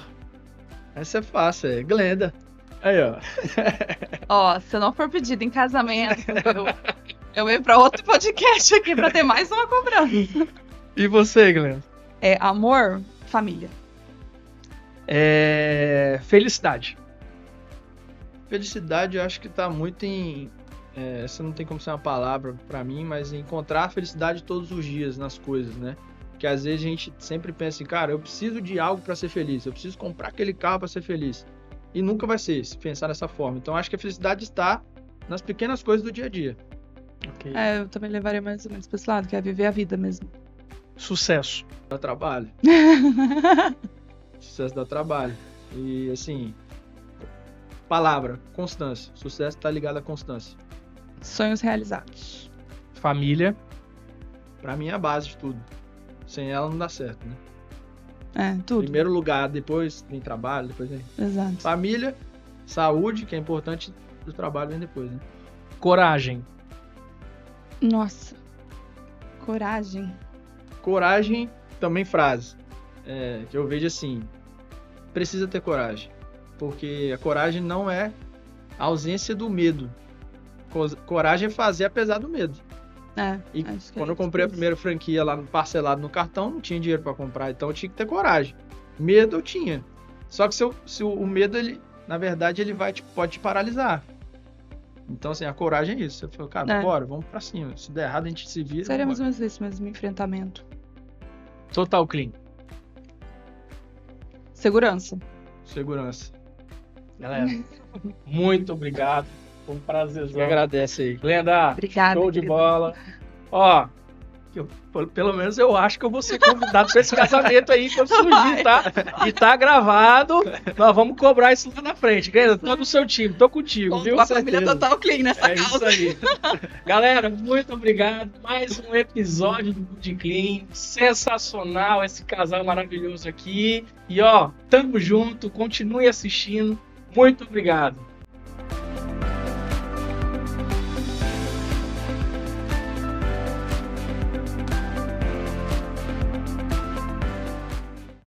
Essa é fácil, é Glenda. Aí, ó. Ó, se eu não for pedido em casamento, eu venho para outro podcast aqui para ter mais uma cobrança. E você, Glenda? É amor, família. Felicidade. Felicidade, eu acho que tá muito em... essa não tem como ser uma palavra pra mim, mas encontrar a felicidade todos os dias nas coisas, né? Porque às vezes a gente sempre pensa assim, cara, eu preciso de algo pra ser feliz, eu preciso comprar aquele carro pra ser feliz. E nunca vai ser, se pensar dessa forma. Então acho que a felicidade está nas pequenas coisas do dia a dia. Ok. Eu também levaria mais ou menos para esse lado, que é viver a vida mesmo. Sucesso. Dá trabalho. Sucesso dá trabalho. E assim, palavra, constância. Sucesso tá ligado à constância. Sonhos realizados. Família. Pra mim é a base de tudo. Sem ela não dá certo, né? Tudo. Primeiro lugar, depois vem trabalho, depois vem Exato. família, saúde, que é importante, do trabalho vem depois, né? Coragem. Nossa. Coragem. Coragem, também frase. Que eu vejo assim, precisa ter coragem. Porque a coragem não é a ausência do medo. Coragem é fazer apesar do medo. E Acho que quando é eu comprei a isso. primeira franquia lá parcelado no cartão, não tinha dinheiro para comprar, então eu tinha que ter coragem. Medo eu tinha. Só que se o medo, ele, na verdade, ele pode te paralisar. Então, assim, a coragem é isso. Você falou, cara, bora, vamos pra cima. Se der errado, a gente se vira. Seria mais vambora. ou menos esse mesmo enfrentamento. Total Clean. Segurança. Segurança. Galera, muito obrigado. Foi um prazerzão. Eu agradeço aí. Glenda, Obrigada. show de querida. bola. Ó, pelo menos eu acho que eu vou ser convidado para esse casamento aí quando surgir, tá? E tá gravado. Nós vamos cobrar isso lá na frente. Glenda, tô no seu time, tô contigo, viu? Com a família Total Clean nessa É isso causa. aí. Galera, muito obrigado. Mais um episódio do Good Clean. Sensacional esse casal maravilhoso aqui. E ó, tamo junto. Continue assistindo. Muito obrigado.